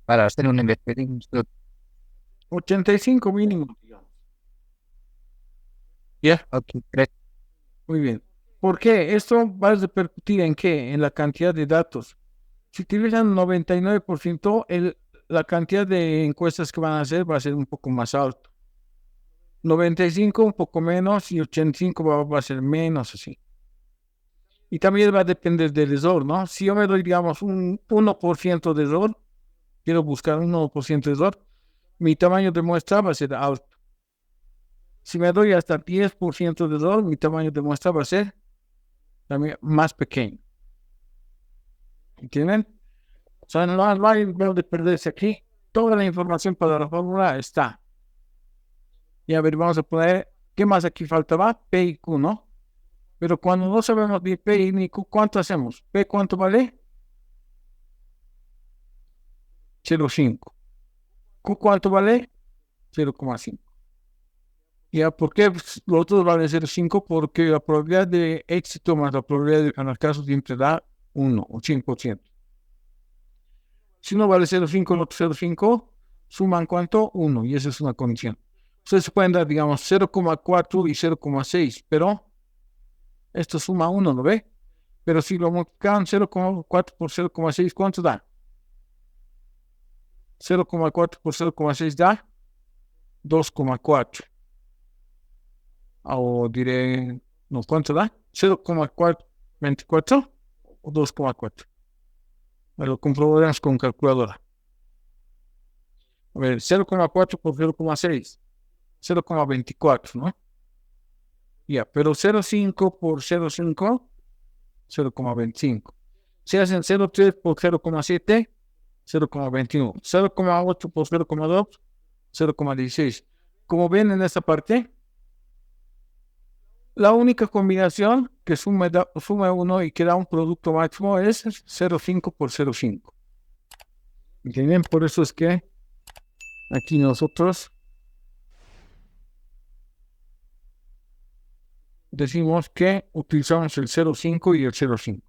para hacer una investigación? 85 mínimo, digamos. ¿Ya? Ok, gracias. Muy bien. ¿Por qué? Esto va a repercutir en qué? En la cantidad de datos. Si utilizan 99%, la cantidad de encuestas que van a hacer va a ser un poco más alto. 95 un poco menos y 85 va a ser menos así. Y también va a depender del error, ¿no? Si yo me doy, digamos, un 1% de error, quiero buscar un 1% de error, mi tamaño de muestra va a ser alto. Si me doy hasta 10% de error, mi tamaño de muestra va a ser también más pequeño. ¿Entienden? O sea, no hay de perderse aquí. Toda la información para la fórmula está. Y a ver, vamos a poner, ¿qué más aquí faltaba? P y Q, ¿no? Pero cuando no sabemos ni P ni Q, ¿cuánto hacemos? ¿P cuánto vale? 0,5. ¿Q cuánto vale? 0,5. ¿Ya? ¿Por qué los otros valen 0,5? Porque la probabilidad de éxito más la probabilidad de ganar caso siempre da 1 o 100%. Si uno vale 0,5 el otro 0,5, suman ¿cuánto? 1, y esa es una condición. Ustedes se pueden dar, digamos, 0,4 y 0,6, pero esto suma 1, ¿no ve? Pero si lo multiplican 0,4 por 0,6, ¿cuánto da? 0,4 por 0,6 da 2,4. O diré, no, ¿cuánto da? 0,424 o 2,4. Me lo comprobaremos con calculadora. A ver, 0,4 por 0,6. 0,24, ¿no? Ya, pero 0,5 por 0,5, 0,25. Si hacen 0,3 por 0,7, 0,21. 0,8 por 0,2, 0,16. Como ven en esta parte, la única combinación que suma 1 y que da un producto máximo es 0,5 por 0,5. ¿Entienden? Por eso es que aquí nosotros decimos que utilizamos el 0,5 y el 0,5.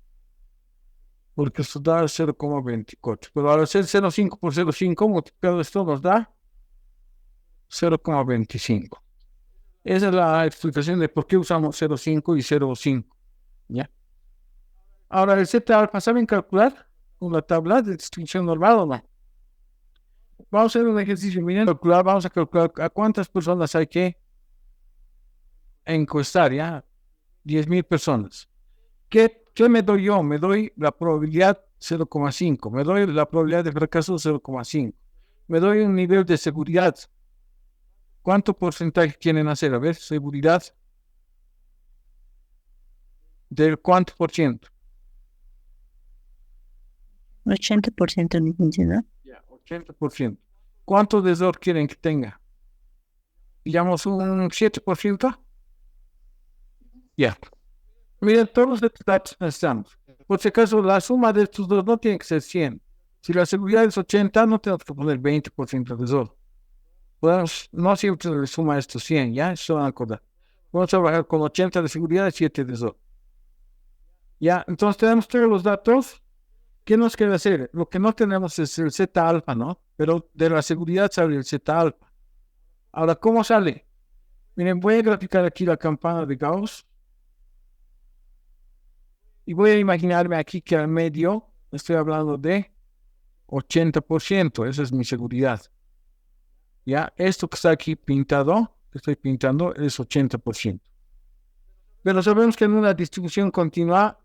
Porque esto da 0,24. Pero al hacer 0,5 por 0,5 multiplicado esto nos da 0,25. Esa es la explicación de por qué usamos 0,5 y 0,5. ¿Ya? Ahora, el Z alfa, ¿saben calcular con la tabla de distribución normal o no? Vamos a hacer un ejercicio. Miren, vamos a calcular a cuántas personas hay que encuestar, ¿ya? 10,000 personas. ¿Qué me doy yo? Me doy la probabilidad 0,5. Me doy la probabilidad de fracaso 0,5. Me doy un nivel de seguridad. ¿Cuánto porcentaje quieren hacer? A ver, seguridad. ¿Del cuánto por ciento? 80% no funciona. 80%. ¿Cuánto de error quieren que tenga? Digamos un 7%. Ya. Miren, todos estos datos necesitamos. Por si acaso, la suma de estos dos no tiene que ser 100. Si la seguridad es 80, no tenemos que poner 20% de sol. Podemos, no siempre le suma estos 100, ¿ya? Eso van a acordar. Vamos a trabajar con 80 de seguridad y 7 de sol. Ya, entonces tenemos todos los datos. ¿Qué nos queda hacer? Lo que no tenemos es el Z alfa, ¿no? Pero de la seguridad sale el Z alfa. Ahora, ¿cómo sale? Miren, voy a graficar aquí la campana de Gauss. Y voy a imaginarme aquí que al medio estoy hablando de 80%. Esa es mi seguridad. Ya, esto que está aquí pintado, que estoy pintando, es 80%. Pero sabemos que en una distribución continua,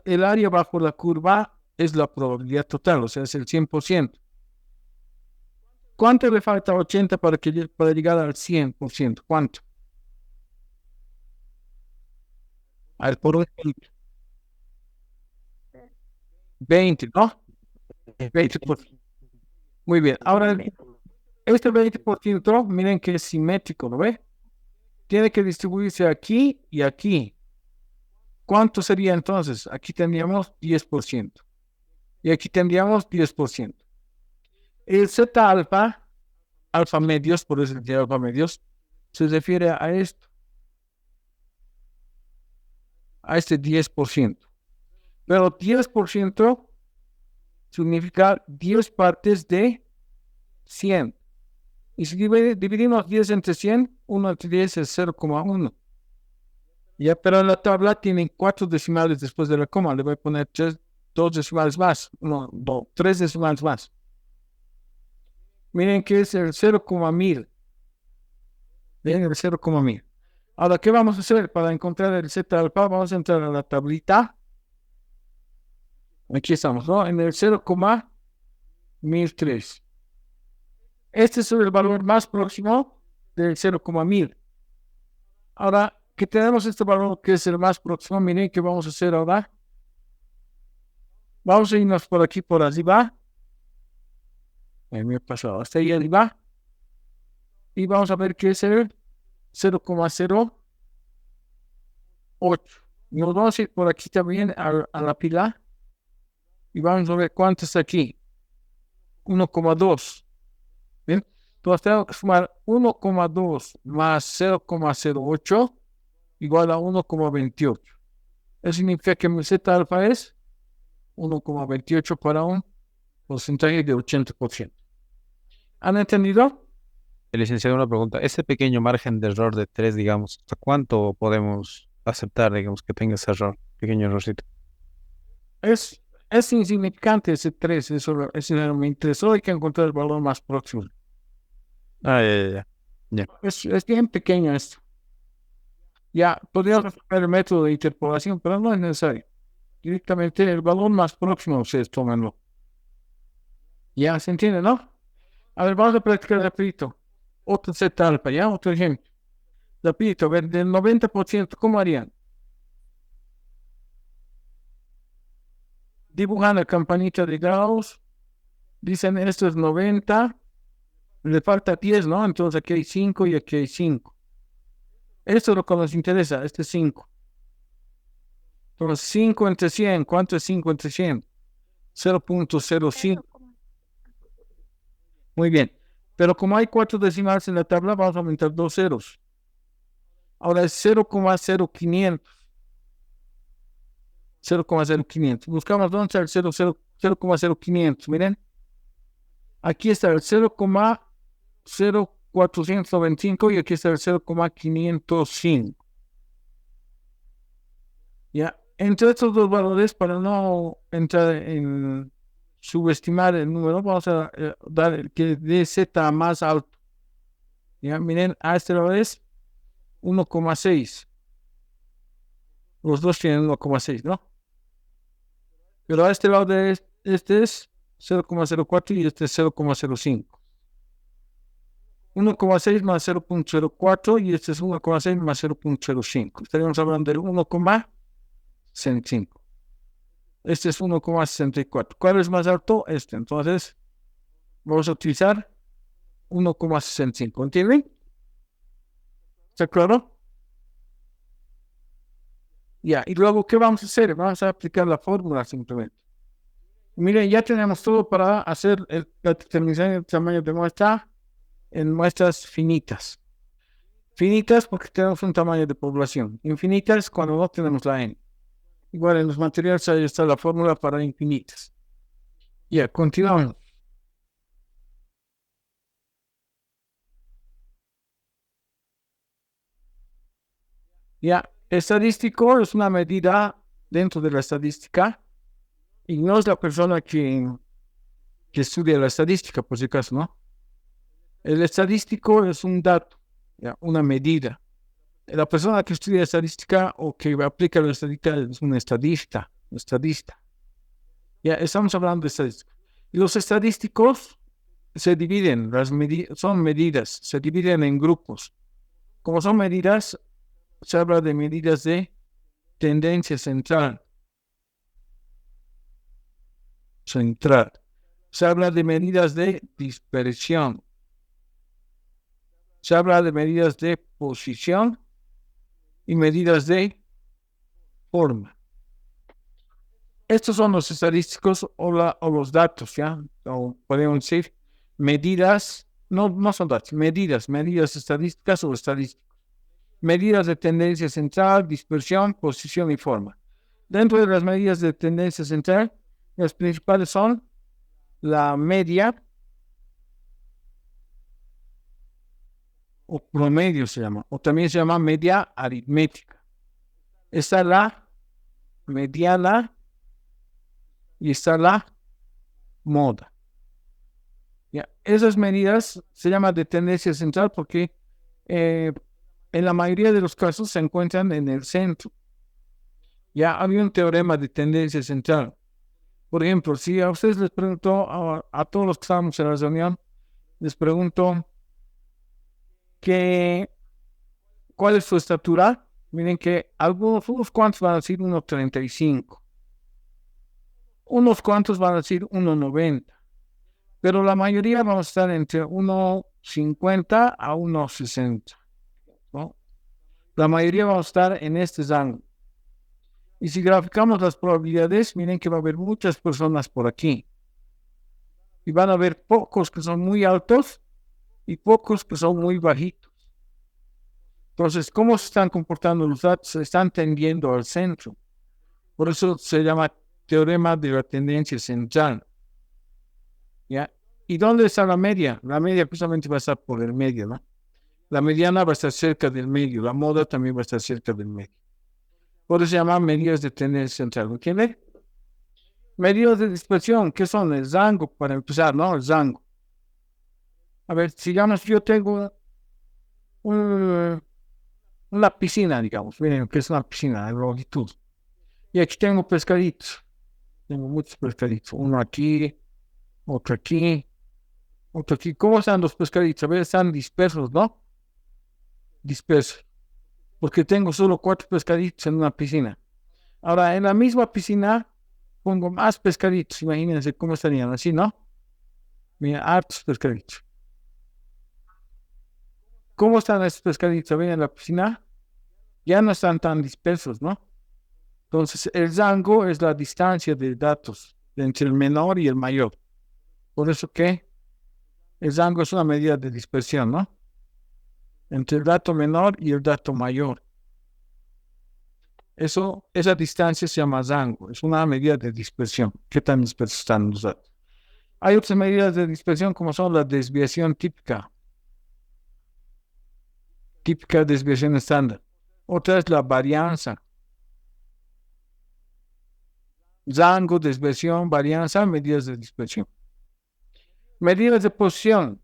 el área bajo la curva es la probabilidad total, o sea, es el 100%. ¿Cuánto le falta a 80 para llegar al 100%? ¿Cuánto? A ver, por un ejemplo. 20, ¿no? 20%. Muy bien. Ahora, este 20%, miren que es simétrico, ¿lo ve? Tiene que distribuirse aquí y aquí. ¿Cuánto sería entonces? Aquí tendríamos 10%. Y aquí tendríamos 10%. El Z alfa, alfa medios, por eso el alfa medios, se refiere a esto. A este 10%. Pero 10% significa 10 partes de 100. Y si dividimos 10 entre 100, 1 entre 10 es 0,1. Ya, pero en la tabla tienen 4 decimales después de la coma. Le voy a poner 2 decimales más. No, 3 decimales más. Miren que es el 0,1000. Miren el 0,1000. Ahora, ¿qué vamos a hacer para encontrar el Z alfa? Vamos a entrar a la tablita. Aquí estamos, ¿no? En el 0,1003. Este es el valor más próximo del 0,1000. Ahora, que tenemos este valor que es el más próximo, miren qué vamos a hacer ahora. Vamos a irnos por aquí, por arriba. Me he pasado hasta ahí arriba. Y vamos a ver qué es el 0,08. Nos vamos a ir por aquí también a la pila. Y vamos a ver cuánto está aquí. 1,2. ¿Bien? Entonces tengo que sumar 1,2 más 0,08 igual a 1,28. Eso significa que mi Z alfa es 1,28 para un porcentaje de 80%. ¿Han entendido? Licenciado, una pregunta. Ese pequeño margen de error de 3, digamos, ¿hasta cuánto podemos aceptar, digamos, que tenga ese error, pequeño errorcito? Es insignificante ese 3, eso es realmente. Solo hay que encontrar el valor más próximo. Ya. Es bien pequeño esto. Ya, podríamos resolver el método de interpolación, pero no es necesario. Directamente el valor más próximo ustedes tómenlo. Ya, ¿se entiende, no? A ver, vamos a practicar rapidito. Otro Z alfa, ya, otro ejemplo. Rapidito, a ver, del 90%, ¿cómo harían? Dibujan la campanita de Gauss. Dicen, esto es 90. Le falta 10, ¿no? Entonces aquí hay 5 y aquí hay 5. Esto es lo que nos interesa, este 5. Entonces 5 entre 100, ¿cuánto es 5 entre 100? 0,05. Muy bien. Pero como hay 4 decimales en la tabla, vamos a aumentar 2 ceros. Ahora es 0,0500. 0,0500. Buscamos dónde está el 0,0500. Miren. Aquí está el 0,0495 y aquí está el 0,505. Ya. Entre estos dos valores, para no entrar en subestimar el número, vamos a dar el que dé Z más alto. Ya, miren, a este lado es 1,6. Los dos tienen 1,6, ¿no? Pero a este lado de este es 0,04 y este es 0,05. 1,6 más 0,04 y este es 1,6 más 0,05. Estaríamos hablando del 1,65. Este es 1,64. ¿Cuál es más alto? Este. Entonces, vamos a utilizar 1,65. ¿Entienden? ¿Está claro? Ya, y luego, ¿qué vamos a hacer? Vamos a aplicar la fórmula simplemente. Miren, ya tenemos todo para hacer la determinación del tamaño de muestra en muestras finitas. Finitas porque tenemos un tamaño de población. Infinitas cuando no tenemos la n. Igual en los materiales ahí está la fórmula para infinitas. Ya, continuamos. Ya, estadístico es una medida dentro de la estadística y no es la persona que estudia la estadística, por si acaso, ¿no? El estadístico es un dato, ya, una medida. La persona que estudia estadística o que aplica la estadística es un estadista. Ya, estamos hablando de estadística. Y los estadísticos se dividen, son medidas, se dividen en grupos. Como son medidas, se habla de medidas de tendencia central. Se habla de medidas de dispersión. Se habla de medidas de posición y medidas de forma. Estos son los estadísticos o los datos, ¿ya? O podemos decir medidas, no son datos, medidas estadísticas o estadísticas. Medidas de tendencia central, dispersión, posición y forma. Dentro de las medidas de tendencia central, las principales son la media, o promedio se llama, o también se llama media aritmética. Está la mediana y está la moda. Ya, esas medidas se llaman de tendencia central porque en la mayoría de los casos se encuentran en el centro. Ya había un teorema de tendencia central. Por ejemplo, si a ustedes les pregunto, a todos los que estábamos en la reunión, les pregunto ¿cuál es su estatura? Miren que unos cuantos van a decir 1,35. Unos cuantos van a decir 1,90. Pero la mayoría vamos a estar entre 1,50 a 1,60. ¿No? La mayoría vamos a estar en este rango. Y si graficamos las probabilidades, miren que va a haber muchas personas por aquí. Y van a haber pocos que son muy altos y pocos que son muy bajitos. Entonces, ¿cómo se están comportando los datos? Se están tendiendo al centro. Por eso se llama teorema de la tendencia central. ¿Ya? ¿Y dónde está la media? La media justamente va a estar por el medio, ¿no? La mediana va a estar cerca del medio. La moda también va a estar cerca del medio. Por eso se llama medidas de tendencia central. ¿Entienden? Medidas de dispersión, ¿qué son? El rango, para empezar, ¿no? El rango. A ver, digamos, yo tengo una piscina, digamos. Miren, que es una piscina de longitud. Y aquí tengo pescaditos. Tengo muchos pescaditos. Uno aquí, otro aquí, otro aquí. ¿Cómo están los pescaditos? A ver, están dispersos, ¿no? Dispersos. Porque tengo solo 4 pescaditos en una piscina. Ahora, en la misma piscina pongo más pescaditos. Imagínense cómo estarían así, ¿no? Mira, hartos pescaditos. ¿Cómo están estos pescaditos? ¿Ven en la piscina? Ya no están tan dispersos, ¿no? Entonces, el rango es la distancia de datos entre el menor y el mayor. Por eso que el rango es una medida de dispersión, ¿no? Entre el dato menor y el dato mayor. Esa distancia se llama rango. Es una medida de dispersión. ¿Qué tan dispersos están los datos? Hay otras medidas de dispersión como son la desviación típica. Típica desviación estándar. Otra es la varianza. Rango, desviación, varianza, medidas de dispersión. Medidas de posición.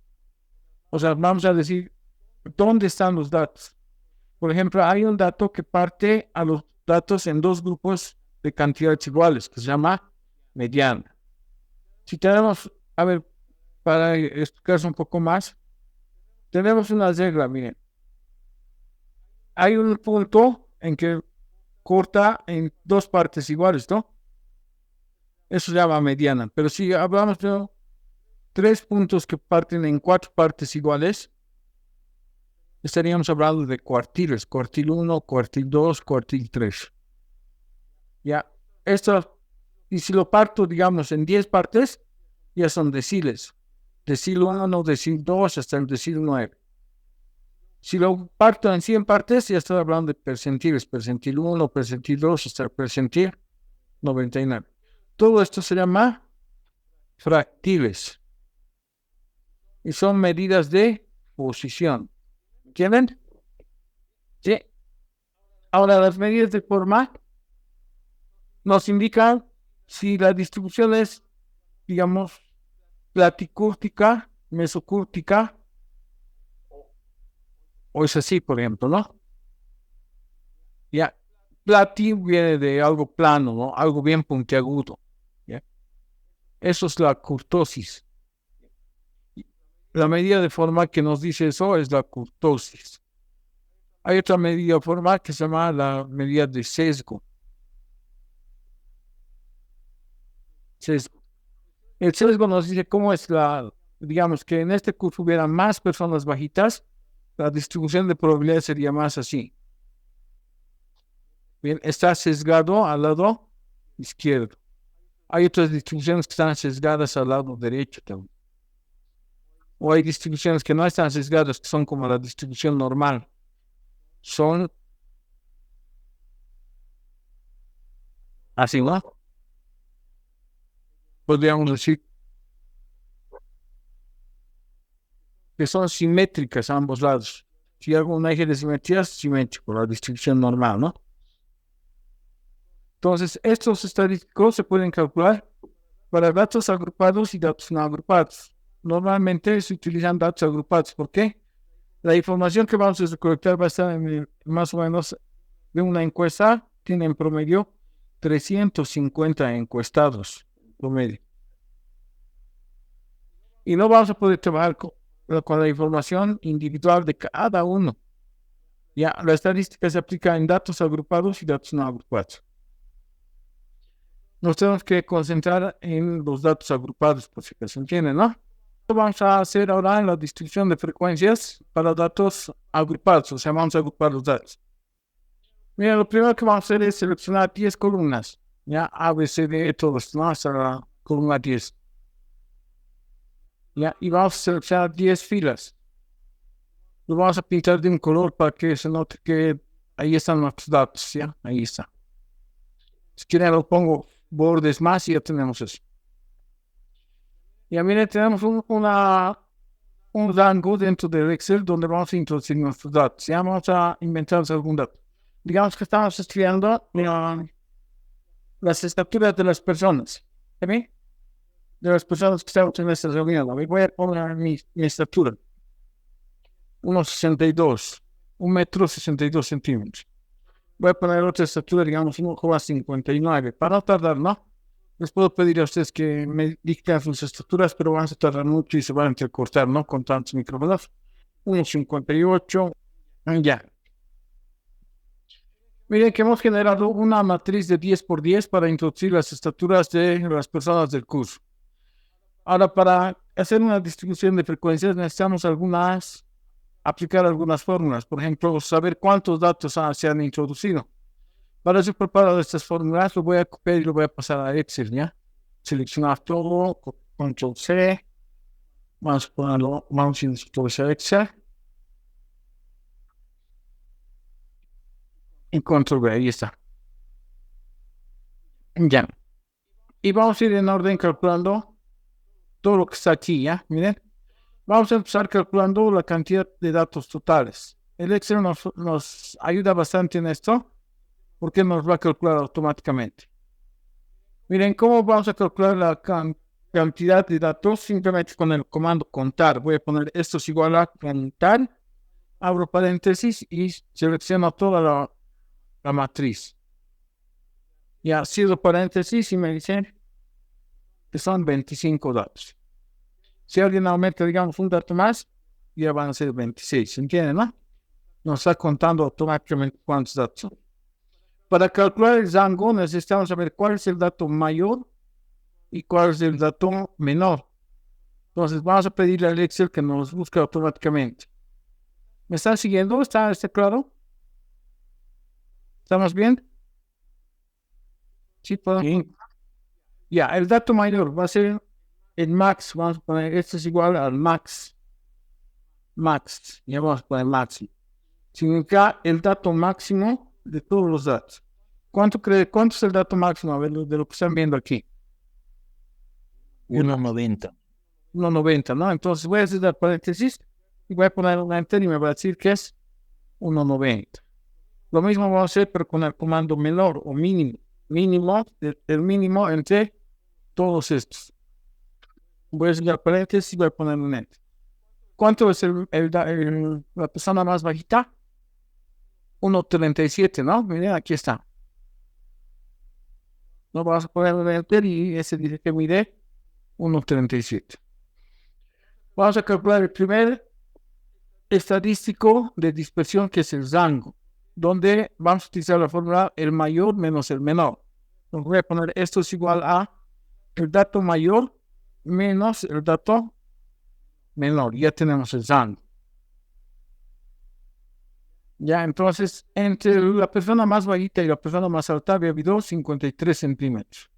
O sea, vamos a decir, ¿dónde están los datos? Por ejemplo, hay un dato que parte a los datos en 2 grupos de cantidades iguales, que se llama mediana. Si tenemos, a ver, para explicarse un poco más, tenemos una regla, miren. Hay un punto en que corta en 2 partes iguales, ¿no? Eso se llama mediana. Pero si hablamos de 3 puntos que parten en 4 partes iguales, estaríamos hablando de cuartiles. Cuartil 1, cuartil 2, cuartil 3. Ya, esto, y si lo parto, digamos, en 10 partes, ya son deciles. Decil 1, decil 2, hasta el decil 9. Si lo parto en 100 partes, ya estoy hablando de percentiles. Percentil 1, percentil 2, hasta el percentil 99. Todo esto se llama fractiles. Y son medidas de posición. ¿Entienden? Sí. Ahora, las medidas de forma nos indican si la distribución es, digamos, platicúrtica, mesocúrtica, o es así, por ejemplo, ¿no? Ya, plati viene de algo plano, ¿no? Algo bien puntiagudo. ¿Ya? Eso es la curtosis. La medida de forma que nos dice eso es la curtosis. Hay otra medida de forma que se llama la medida de sesgo. Sesgo. El sesgo nos dice cómo es digamos que en este curso hubiera más personas bajitas, la distribución de probabilidades sería más así. Bien, está sesgado al lado izquierdo. Hay otras distribuciones que están sesgadas al lado derecho también. O hay distribuciones que no están sesgadas, que son como la distribución normal. Son así, ¿no? Podríamos decir que son simétricas a ambos lados. Si hay algún eje de simetría, es simétrico, la distribución normal, ¿no? Entonces, estos estadísticos se pueden calcular para datos agrupados y datos no agrupados. Normalmente se utilizan datos agrupados. ¿Por qué? La información que vamos a recolectar va a estar más o menos de una encuesta. Tiene en promedio 350 encuestados promedio. Y no vamos a poder trabajar con la información individual de cada uno. Ya, la estadística se aplica en datos agrupados y datos no agrupados. Nos tenemos que concentrar en los datos agrupados, por si se entiende, ¿no? Vamos a hacer ahora la distribución de frecuencias para datos agrupados, o sea, vamos a agrupar los datos. Mira, lo primero que vamos a hacer es seleccionar 10 columnas, ya, A, B, C, D, todos, ¿no? Hasta la columna 10. Ya, y vamos a seleccionar 10 filas. Lo vamos a pintar de un color para que se note que ahí están nuestros datos, ¿ya? Ahí está. Si quieren lo pongo bordes más y ya tenemos eso. Y miren, tenemos un rango dentro del Excel donde vamos a introducir nuestros datos. Ya vamos a inventar algún dato. Digamos que estamos estudiando las estaturas de las personas. ¿Sí? De las personas que estamos en esta reunión. Voy a poner mi estatura. 1,62. 1,62 metros. Voy a poner otra estatura, digamos, 1,59. Para no tardar, ¿no? Les puedo pedir a ustedes que me dicten sus estructuras, pero van a tardar mucho y se van a entrecortar, ¿no? Con tantos micrófonos. 1,58. Ya. Miren que hemos generado una matriz de 10 por 10 para introducir las estaturas de las personas del curso. Ahora, para hacer una distribución de frecuencias necesitamos aplicar algunas fórmulas. Por ejemplo, saber cuántos datos se han introducido. Para eso preparado estas fórmulas, lo voy a copiar y lo voy a pasar a Excel, ¿ya? Seleccionar todo, Control C. Vamos a ponerlo, vamos a introducir Excel. Y Control V, ahí está. Ya. Y vamos a ir en orden calculando todo lo que está aquí, ¿ya? Miren. Vamos a empezar calculando la cantidad de datos totales. El Excel nos ayuda bastante en esto porque nos va a calcular automáticamente. Miren, ¿cómo vamos a calcular la cantidad de datos? Simplemente con el comando contar. Voy a poner esto es igual a contar. Abro paréntesis y selecciono toda la matriz. Ya cierro paréntesis y me dicen que son 25 datos. Si alguien aumenta, digamos, un dato más, ya van a ser 26. ¿Entienden, no? Nos está contando automáticamente cuántos datos son. Para calcular el rango necesitamos saber cuál es el dato mayor y cuál es el dato menor. Entonces vamos a pedirle al Excel que nos busque automáticamente. ¿Me están siguiendo? ¿Está claro? ¿Estamos bien? Sí, podemos. Ya, el dato mayor va a ser el max. Vamos a poner, esto es igual al max. Max, ya vamos a poner máximo. Significa el dato máximo de todos los datos. ¿Cuánto es el dato máximo? A ver, de lo que están viendo aquí. 1.90. 1.90, ¿no? Entonces voy a hacer el paréntesis y voy a poner un enter y me va a decir que es 1.90. Lo mismo vamos a hacer, pero con el comando menor o mínimo. Mínimo, el mínimo entre todos estos. Voy a hacer el paréntesis y voy a poner un enter. ¿Cuánto es la persona más bajita? 1.37, ¿no? Miren, aquí está. No vamos a poner un enter y ese dice que mide 1.37. Vamos a calcular el primer estadístico de dispersión, que es el rango, donde vamos a utilizar la fórmula el mayor menos el menor. Entonces voy a poner esto es igual a el dato mayor menos el dato menor. Ya tenemos el rango. Ya, entonces, entre la persona más bajita y la persona más alta había habido 53 centímetros.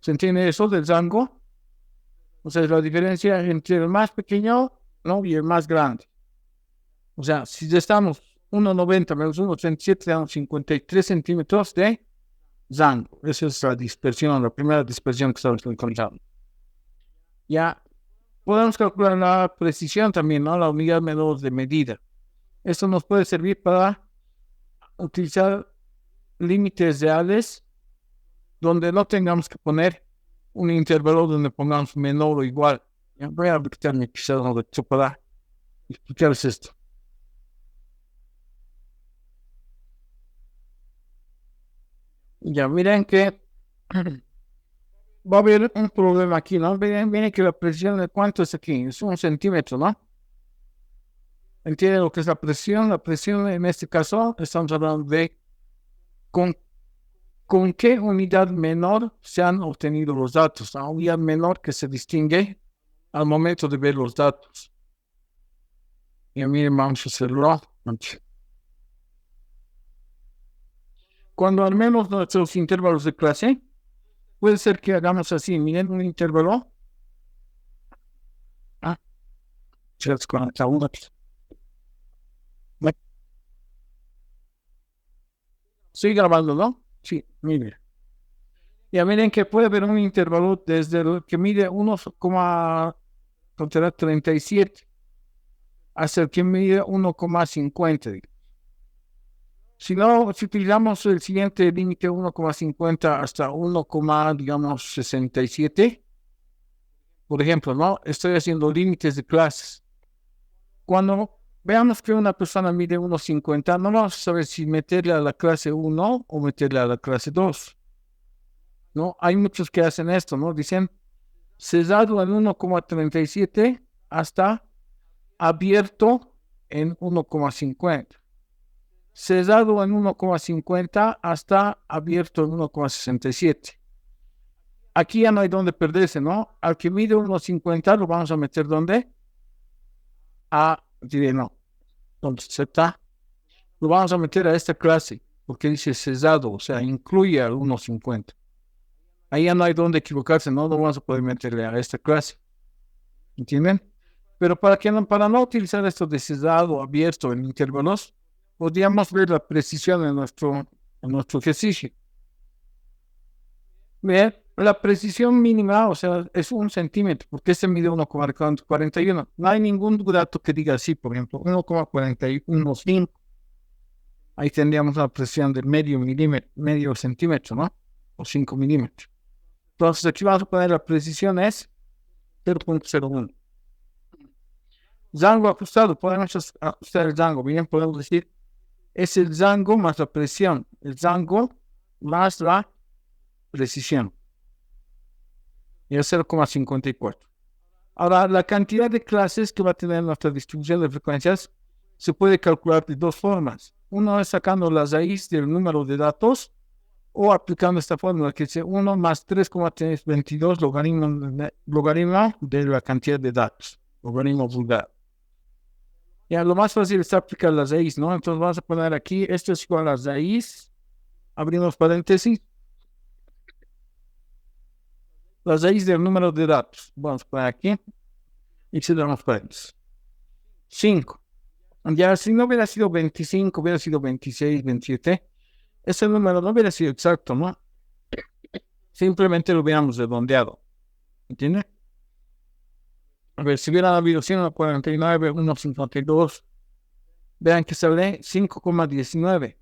¿Se entiende eso del rango? O sea, es la diferencia entre el más pequeño, ¿no?, y el más grande. O sea, si estamos 1.90 menos 1.37, damos 53 centímetros de rango. Esa es la dispersión, la primera dispersión que estamos encontrando. Ya, podemos calcular la precisión también, ¿no?, la unidad menor de medida. Esto nos puede servir para utilizar límites reales donde no tengamos que poner un intervalo donde pongamos menor o igual. Ya, voy a quitar mi pizarra de hecho para explicarles esto. Ya, miren que va a haber un problema aquí, ¿no? Miren que la presión de cuánto es aquí, es 1 centímetro, ¿no? ¿Entienden lo que es la presión? La presión en este caso estamos hablando de con qué unidad menor se han obtenido los datos. La unidad menor que se distingue al momento de ver los datos. Y miren, vamos a hacerlo. Cuando al menos nuestros intervalos de clase, puede ser que hagamos así. Miren un intervalo. Estoy grabando, ¿no? Sí, miren. Ya miren que puede haber un intervalo desde el que mide 1,37 hasta el que mide 1,50. Si utilizamos el siguiente límite 1,50 hasta 1,67, por ejemplo, ¿no? Estoy haciendo límites de clases. Cuando veamos que una persona mide 1,50, no vamos a saber si meterle a la clase 1 o meterle a la clase 2. ¿No? Hay muchos que hacen esto, ¿no? Dicen cerrado en 1,37 hasta abierto en 1,50. Cerrado en 1,50 hasta abierto en 1,67. Aquí ya no hay donde perderse, ¿no? Al que mide 1,50 lo vamos a meter ¿dónde? Diré no. ¿Dónde está? Lo vamos a meter a esta clase, porque dice cerrado, o sea, incluye al 1,50. Ahí ya no hay donde equivocarse, ¿no? No vamos a poder meterle a esta clase. ¿Entienden? Pero para no utilizar esto de cerrado o abierto en intervalos, podríamos ver la precisión en nuestro ejercicio. Vean, la precisión mínima, o sea, es 1 centímetro, porque este mide 1,41. No hay ningún dato que diga así, por ejemplo, 1,415. Ahí tendríamos la precisión de medio centímetro, ¿no? O 5 milímetros. Entonces aquí vamos a poner la precisión es 0.01. Rango ajustado, podemos ajustar el rango. Bien, podemos decir, es el rango más la presión. El rango más la precisión. Y es 0,54. Ahora, la cantidad de clases que va a tener nuestra distribución de frecuencias se puede calcular de dos formas. Uno es sacando la raíz del número de datos, o aplicando esta fórmula que dice 1 más 3,322 logaritmo de la cantidad de datos, logaritmo vulgar. Ya, lo más fácil es aplicar la raíz, ¿no? Entonces vamos a poner aquí, esto es igual a la raíz, abrimos paréntesis, las raíces del número de datos. Vamos por aquí y se damos paréntesis. 5. Ya si no hubiera sido 25, hubiera sido 26, 27, ese número no hubiera sido exacto, ¿no? Simplemente lo hubiéramos redondeado. ¿Entiendes? A ver, si hubiera habido 149, 152, vean que sale 5,19.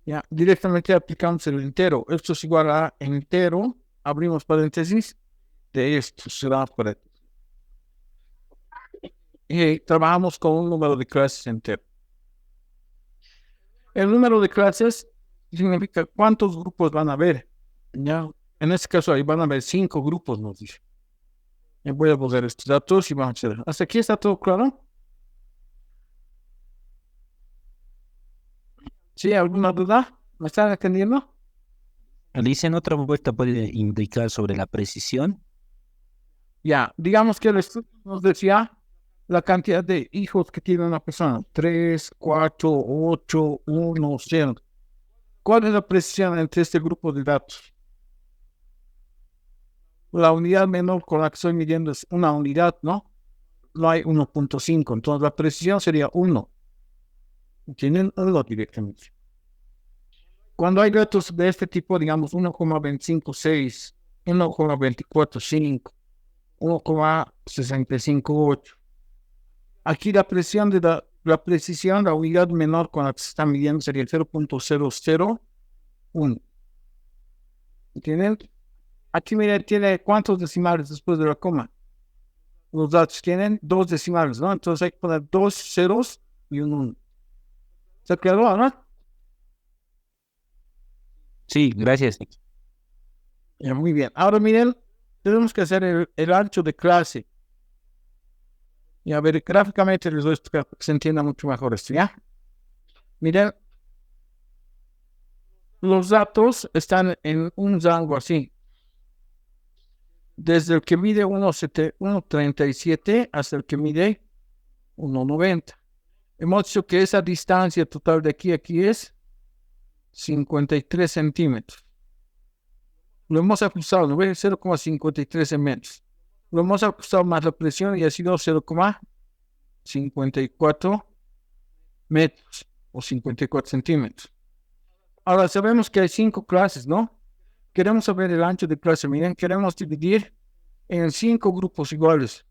Ya, directamente aplicamos el entero. Esto es igual a entero. Abrimos paréntesis. De esto será paréntesis. Y trabajamos con un número de clases entero. El número de clases significa cuántos grupos van a haber. ¿Ya? En este caso ahí van a haber 5 grupos, nos dice. Voy a poner estos datos y vamos a hacer. ¿Hasta aquí está todo claro? ¿Sí? ¿Alguna duda? ¿Me están entendiendo? Alicia, en otra vuelta puede indicar sobre la precisión. Ya, digamos que el estudio nos decía la cantidad de hijos que tiene una persona. 3, 4, 8, 1, 0. ¿Cuál es la precisión entre este grupo de datos? La unidad menor con la que estoy midiendo es una unidad, ¿no? No hay 1.5, entonces la precisión sería 1. ¿Entienden? 1 directamente. Cuando hay datos de este tipo, digamos 1,256, 1,245, 1,658. Aquí la precisión la precisión, la unidad menor con la que se está midiendo sería el 0.001. ¿Entienden? Aquí miren, tiene cuántos decimales después de la coma. Los datos tienen 2 decimales, ¿no? Entonces hay que poner 2 ceros y un 1. ¿Está claro, no? Sí, gracias. Ya, muy bien. Ahora miren, tenemos que hacer el ancho de clase. Y a ver, gráficamente les voy a explicar para que se entienda mucho mejor esto, ¿ya? Miren, los datos están en un rango así. Desde el que mide 1,37 hasta el que mide 1,90. Hemos dicho que esa distancia total de aquí a aquí es 53 centímetros. Lo hemos ajustado, ¿no ves? 0,53 metros. Lo hemos ajustado más la presión y ha sido 0,54 metros o 54 centímetros. Ahora sabemos que hay 5 clases, ¿no? Queremos saber el ancho de clase. Miren, queremos dividir en 5 grupos iguales.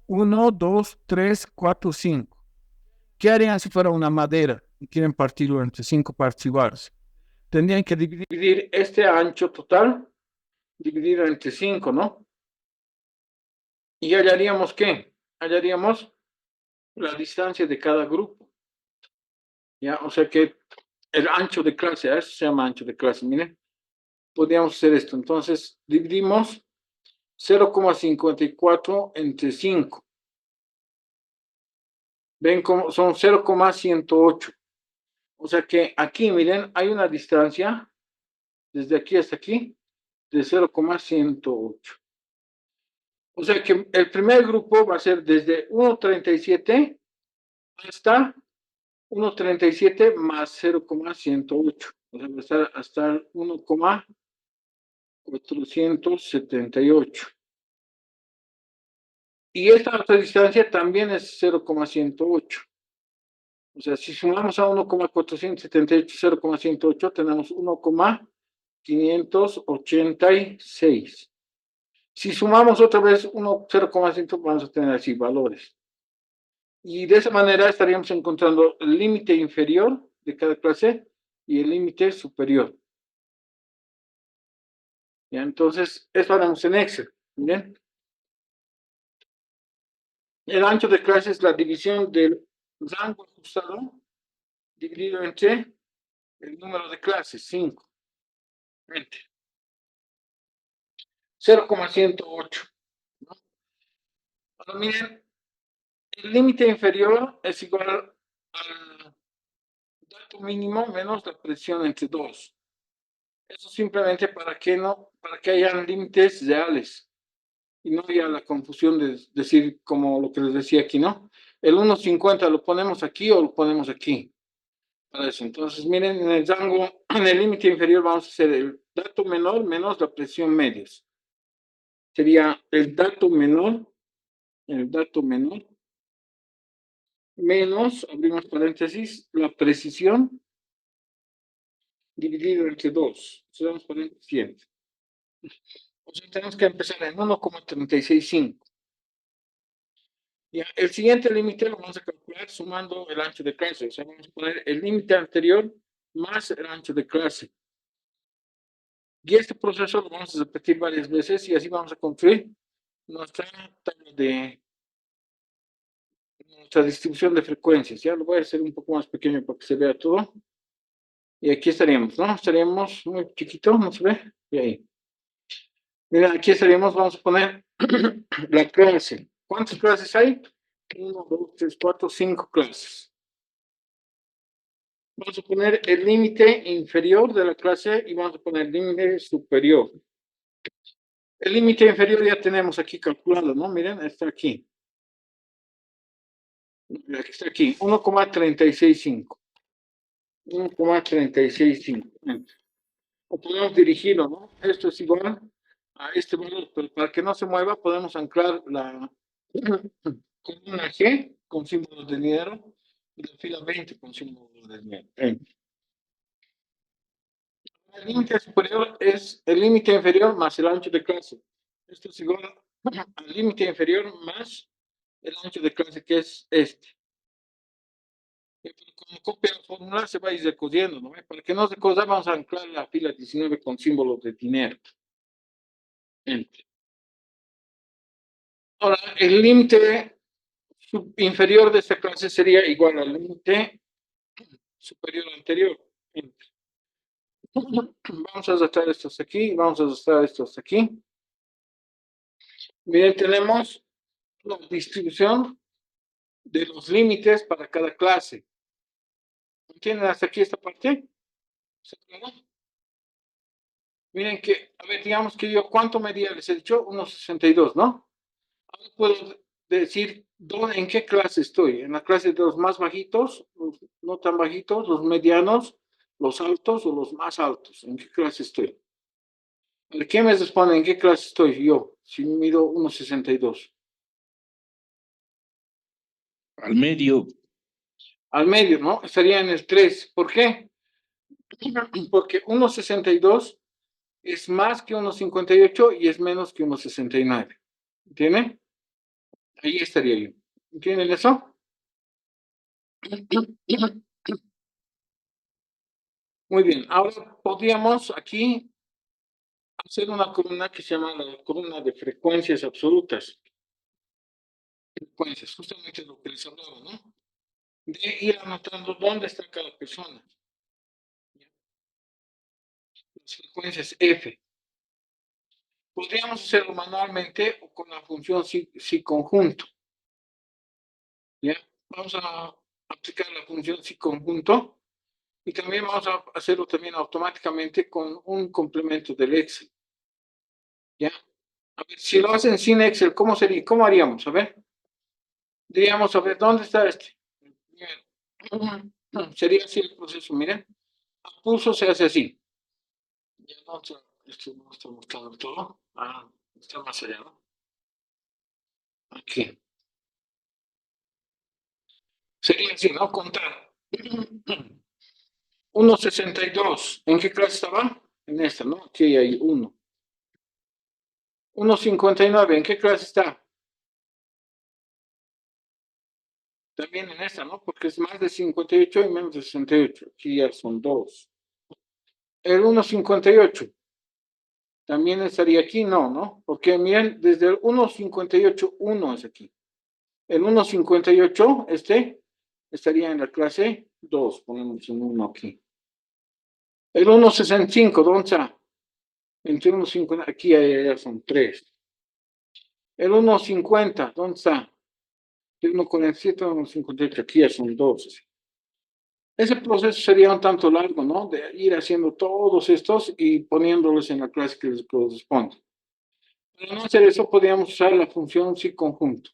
1, 2, 3, 4, 5. ¿Qué harían si fuera una madera y quieren partirlo entre 5 partes iguales? Tendrían que dividir este ancho total, dividirlo entre 5, ¿no? ¿Y hallaríamos qué? Hallaríamos la distancia de cada grupo. ¿Ya? O sea que el ancho de clase, eso se llama ancho de clase, miren. Podríamos hacer esto. Entonces, dividimos 0,54 entre 5. Ven cómo son 0,108. O sea que aquí, miren, hay una distancia desde aquí hasta aquí de 0,108. O sea que el primer grupo va a ser desde 1,37 hasta 1,37 más 0,108. O sea, va a estar hasta 1,478. Y esta otra distancia también es 0,108. O sea, si sumamos a 1,478, 0,108, tenemos 1,586. Si sumamos otra vez 0,100, vamos a tener así valores. Y de esa manera estaríamos encontrando el límite inferior de cada clase y el límite superior. ¿Ya? Entonces, esto haremos en Excel. ¿Bien? El ancho de clase es la división del rango ajustado dividido entre el número de clases, 5. 0,108. ¿No? Ahora miren, el límite inferior es igual al dato mínimo menos la presión entre 2. Eso simplemente para que hayan límites reales y no haya la confusión de decir como lo que les decía aquí, ¿no? El 1,50 lo ponemos aquí o lo ponemos aquí. para eso. Entonces, miren, en el rango, en el límite inferior vamos a hacer el dato menor menos la presión medios. Sería el dato menor menos, abrimos paréntesis, la precisión dividido entre 2. Cerramos paréntesis. O sea, tenemos que empezar en 1,365. Ya, el siguiente límite lo vamos a calcular sumando el ancho de clase. O sea, vamos a poner el límite anterior más el ancho de clase. Y este proceso lo vamos a repetir varias veces y así vamos a construir nuestra tabla de nuestra distribución de frecuencias. Ya lo voy a hacer un poco más pequeño para que se vea todo. Y aquí estaríamos, ¿no? Estaríamos muy chiquito, ¿no se ve? Y ahí. Mira, aquí estaríamos, vamos a poner la clase. ¿Cuántas clases hay? 1, 2, 3, 4, 5 clases. Vamos a poner el límite inferior de la clase y vamos a poner el límite superior. El límite inferior ya tenemos aquí calculado, ¿no? Miren, está aquí. Está aquí, 1,365. 1,365. O podemos dirigirlo, ¿no? Esto es igual a este valor, pero para que no se mueva podemos anclar la columna G con símbolos de dinero y la fila 20 con símbolos de dinero. El límite superior es el límite inferior más el ancho de clase. Esto es igual al límite inferior más el ancho de clase, que es este. Como copia la fórmula se va a ir recodiendo, ¿no? Para que no se cosa, vamos a anclar la fila 19 con símbolos de dinero. Ahora, el límite inferior de esta clase sería igual al límite superior anterior. Vamos a arrastrar estos aquí, vamos a arrastrar estos aquí. Miren, tenemos la distribución de los límites para cada clase. ¿Entienden hasta aquí esta parte? ¿Se aclaró? Miren que, a ver, digamos que yo, ¿cuánto medía? Les he dicho 1,62, ¿no? Ahora puedo decir en qué clase estoy. En la clase de los más bajitos, los no tan bajitos, los medianos, los altos o los más altos. ¿En qué clase estoy? ¿Qué me responde? ¿En qué clase estoy yo? Si mido 1,62. Al medio. Al medio, ¿no? Estaría en el 3. ¿Por qué? Porque 1,62 es más que 1,58 y es menos que 1,69. ¿Entienden? Ahí estaría yo. ¿Entienden eso? Muy bien. Ahora podríamos aquí hacer una columna que se llama la columna de frecuencias absolutas. Frecuencias, justamente lo que les hablaba, ¿no? De ir anotando dónde está cada persona. Las frecuencias F. Podríamos hacerlo manualmente o con la función si conjunto. ¿Ya? Vamos a aplicar la función si conjunto y también vamos a hacerlo también automáticamente con un complemento del Excel. ¿Ya? A ver, si lo hacen sin Excel, ¿cómo sería? ¿Cómo haríamos? A ver. Diríamos, a ver, ¿dónde está este? Sería así el proceso, miren. A pulso se hace así. Ya no, esto no está mostrando todo. Ah, está más allá, ¿no? Aquí. Sería así, ¿no? Contar. 1,62. ¿En qué clase estaba? En esta, ¿no? Aquí hay 1. 1,59. ¿En qué clase está? También en esta, ¿no? Porque es más de 58 y menos de 68. Aquí ya son 2. El 1,58. También estaría aquí, no. Porque miren, desde el 1,58, 1 es aquí. El 1,58, estaría en la clase 2. Ponemos un 1 aquí. El 1,65, ¿dónde está? Entre 1,50, aquí ya son 3. El 1,50, ¿dónde está? El 1,47, 1,58, aquí ya son 2. Ese proceso sería un tanto largo, ¿no? De ir haciendo todos estos y poniéndolos en la clase que les corresponde. Para no hacer eso, podríamos usar la función si conjunto.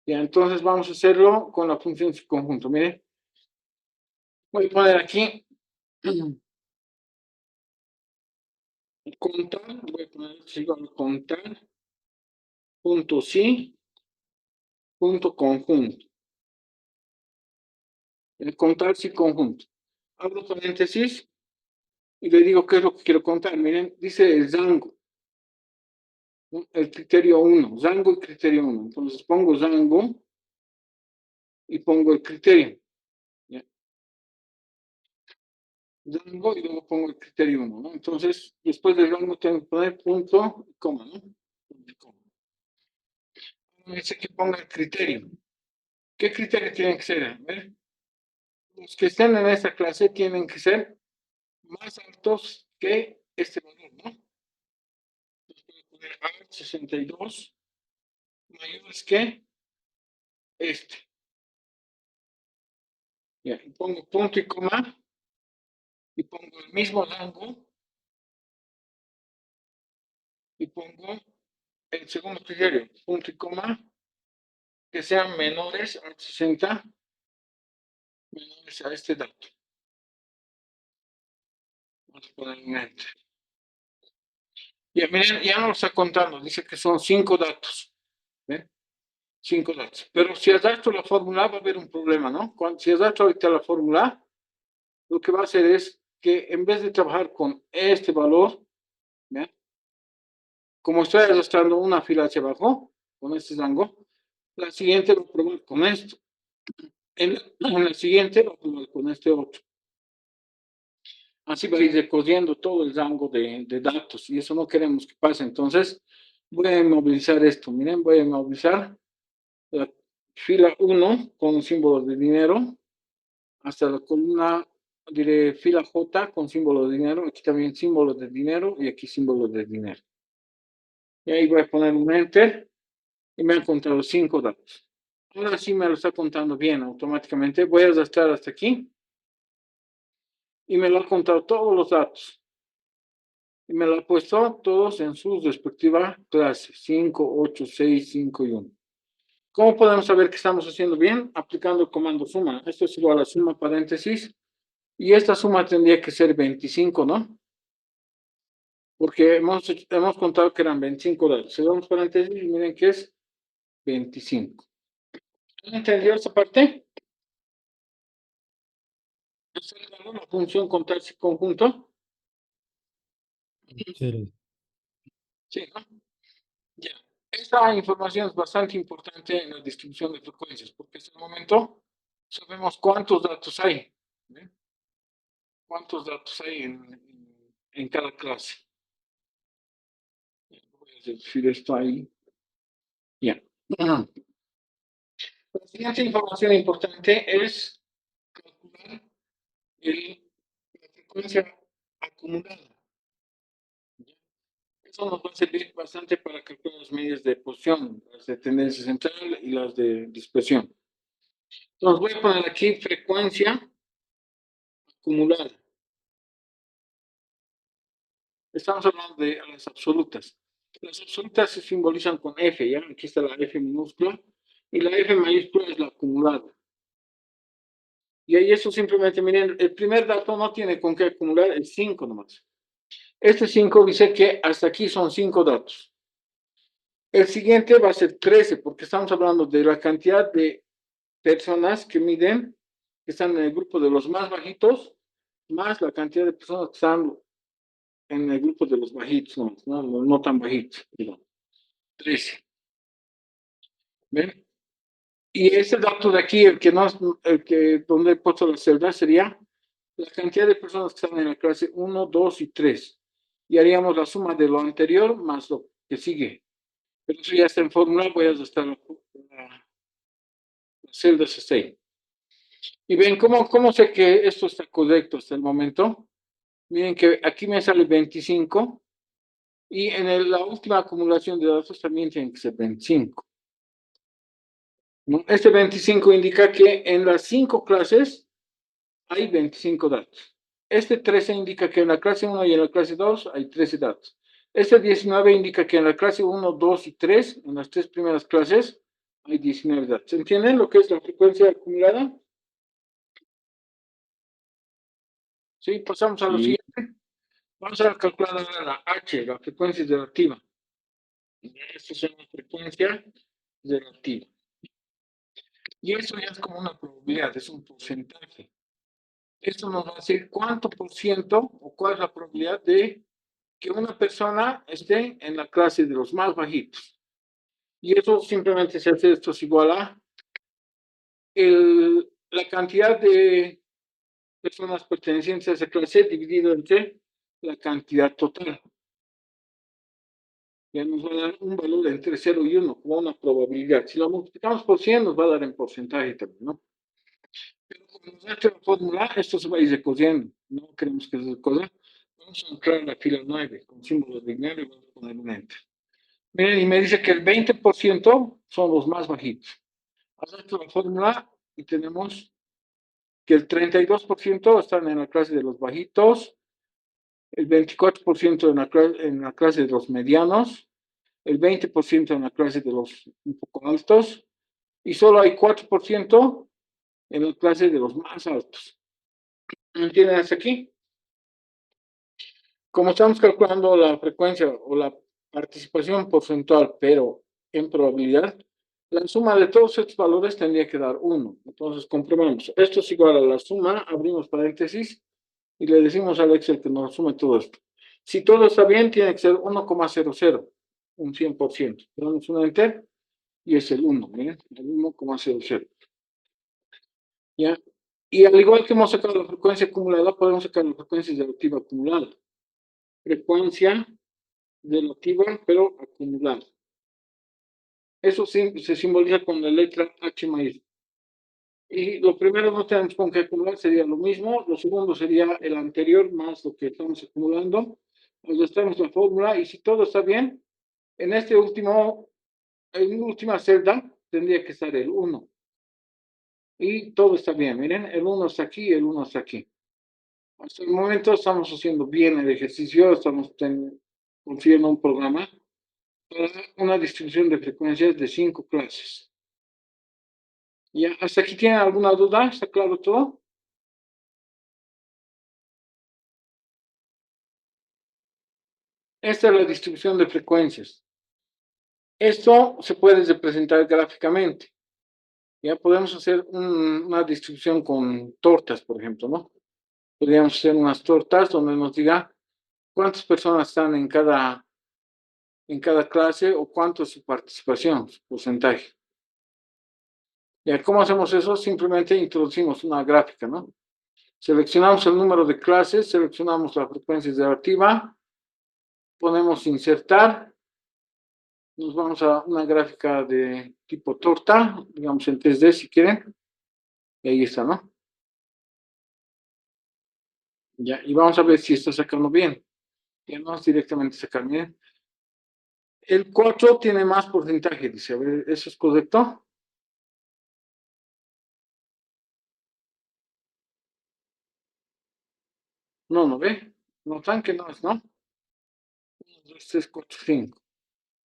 Ya, entonces vamos a hacerlo con la función si conjunto. Miren, Voy a poner aquí contar, voy a poner contar, punto sí, punto conjunto. El contar sí conjunto. Abro paréntesis y le digo qué es lo que quiero contar. Miren, dice el Django, ¿no? El criterio 1, Django y criterio 1. Entonces pongo Django y pongo el criterio. ¿Ya? Django y luego pongo el criterio 1, ¿no? Entonces, después del Django tengo que poner punto y coma, ¿no? Punto y coma. Me dice que ponga el criterio. ¿Qué criterio tiene que ser? A ver. Los que estén en esta clase tienen que ser más altos que este valor, ¿no? Entonces voy a poner A62 mayores que este. Ya, y pongo punto y coma y pongo el mismo rango y pongo el segundo criterio, punto y coma, que sean menores a 60, menores a este dato. Vamos a poner en enter. Ya, miren, ya no lo está contando, dice que son 5 datos. ¿Ven? 5 datos. Pero si adapto la fórmula va a haber un problema, ¿no? Si adapto ahorita la fórmula, lo que va a hacer es que en vez de trabajar con este valor, ¿ven? Como estoy arrastrando una fila hacia abajo, con este rango, la siguiente lo probar con esto. En la siguiente lo probar con este otro. Así va a ir recorriendo todo el rango de datos y eso no queremos que pase. Entonces, voy a inmovilizar esto. Miren, voy a inmovilizar la fila 1 con símbolo de dinero hasta la columna, diré fila J con símbolo de dinero. Aquí también símbolo de dinero y aquí símbolo de dinero. Y ahí voy a poner un enter y me han contado 5 datos. Ahora sí me lo está contando bien automáticamente. Voy a arrastrar hasta aquí y me lo ha contado todos los datos. Y me lo ha puesto todos en sus respectivas clases. 5, 8, 6, 5 y 1. ¿Cómo podemos saber que estamos haciendo bien? Aplicando el comando suma. Esto es igual a suma paréntesis. Y esta suma tendría que ser 25, ¿no? Porque hemos contado que eran 25 datos. Cerramos paréntesis y miren que es 25. ¿Han entendido esta parte? ¿Es la función contar si conjunto? Sí, ¿no? Ya. Esta información es bastante importante en la distribución de frecuencias, porque hasta el momento sabemos cuántos datos hay. ¿Eh? ¿Cuántos datos hay en cada clase? Voy a decir esto ahí. Ya. La siguiente información importante es calcular la frecuencia acumulada. Eso nos va a servir bastante para calcular las medidas de posición, las de tendencia central y las de dispersión. Entonces voy a poner aquí frecuencia acumulada. Estamos hablando de las absolutas. Las absolutas se simbolizan con F, ¿ya? Aquí está la F minúscula. Y la F mayúscula es la acumulada. Y ahí eso simplemente, miren, el primer dato no tiene con qué acumular, el 5 nomás. Este 5 dice que hasta aquí son 5 datos. El siguiente va a ser 13, porque estamos hablando de la cantidad de personas que miden, que están en el grupo de los más bajitos, más la cantidad de personas que están en el grupo de los bajitos, no tan bajitos, perdón. 13. ¿Ven? Y ese dato de aquí, donde he puesto la celda, sería la cantidad de personas que están en la clase 1, 2 y 3. Y haríamos la suma de lo anterior más lo que sigue. Pero eso ya está en fórmula, voy a ajustar la celda 6. Y ven, ¿cómo sé que esto está correcto hasta el momento? Miren que aquí me sale 25 y en la última acumulación de datos también tiene que ser 25. Este 25 indica que en las 5 clases hay 25 datos. Este 13 indica que en la clase 1 y en la clase 2 hay 13 datos. Este 19 indica que en la clase 1, 2 y 3, en las 3 primeras clases, hay 19 datos. ¿Entienden lo que es la frecuencia acumulada? Sí, pasamos a lo Sí. siguiente. Vamos a calcular ahora la H, la frecuencia relativa. Esto es una frecuencia relativa. Y eso ya es como una probabilidad, es un porcentaje. Esto nos va a decir cuánto por ciento o cuál es la probabilidad de que una persona esté en la clase de los más bajitos. Y eso simplemente se hace, esto es igual a la cantidad de personas pertenecientes a esa clase dividido entre la cantidad total. Ya nos va a dar un valor entre 0 y 1, como una probabilidad. Si lo multiplicamos por 100, nos va a dar en porcentaje también, ¿no? Pero como nos ha hecho la fórmula, esto se va a ir recorriendo. No queremos que se recorra. Vamos a entrar en la fila 9 con símbolo de dinero y vamos a poner un enter. Miren, y me dice que el 20% son los más bajitos. Hacemos la fórmula y tenemos que el 32% están en la clase de los bajitos, el 24% en la clase de los medianos, el 20% en la clase de los un poco altos, y solo hay 4% en la clase de los más altos. ¿Entienden hasta aquí? Como estamos calculando la frecuencia o la participación porcentual, pero en probabilidad, la suma de todos estos valores tendría que dar 1. Entonces, comprobamos. Esto es igual a la suma, abrimos paréntesis, y le decimos al Excel que nos sume todo esto. Si todo está bien, tiene que ser 1,00, un 100%. Le damos un enter y es el 1, ¿bien? El 1,00. ¿Ya? Y al igual que hemos sacado la frecuencia acumulada, podemos sacar la frecuencia relativa acumulada. Frecuencia relativa, pero acumulada. Eso se simboliza con la letra H mayúscula. Y lo primero no tenemos con qué acumular, sería lo mismo. Lo segundo sería el anterior más lo que estamos acumulando. Ajustamos la fórmula y si todo está bien, en este último, en última celda tendría que estar el 1. Y todo está bien, miren, el 1 está aquí, el 1 está aquí. Hasta el momento estamos haciendo bien el ejercicio, estamos construyendo un programa para una distribución de frecuencias de 5 clases. ¿Ya? ¿Hasta aquí tienen alguna duda? ¿Está claro todo? Esta es la distribución de frecuencias. Esto se puede representar gráficamente. Ya podemos hacer una distribución con tortas, por ejemplo, ¿no? Podríamos hacer unas tortas donde nos diga cuántas personas están en cada clase o cuánto es su participación, su porcentaje. ¿Ya cómo hacemos eso? Simplemente introducimos una gráfica, ¿no? Seleccionamos el número de clases, seleccionamos la frecuencia relativa, ponemos insertar, nos vamos a una gráfica de tipo torta, digamos en 3D si quieren, y ahí está, ¿no? Ya, y vamos a ver si está sacando bien. Ya no es directamente sacar bien. El 4 tiene más porcentaje, dice, a ver, ¿eso es correcto? No, ¿no ve? Notan que no es, ¿no? 1, 2, 3, 4, 5.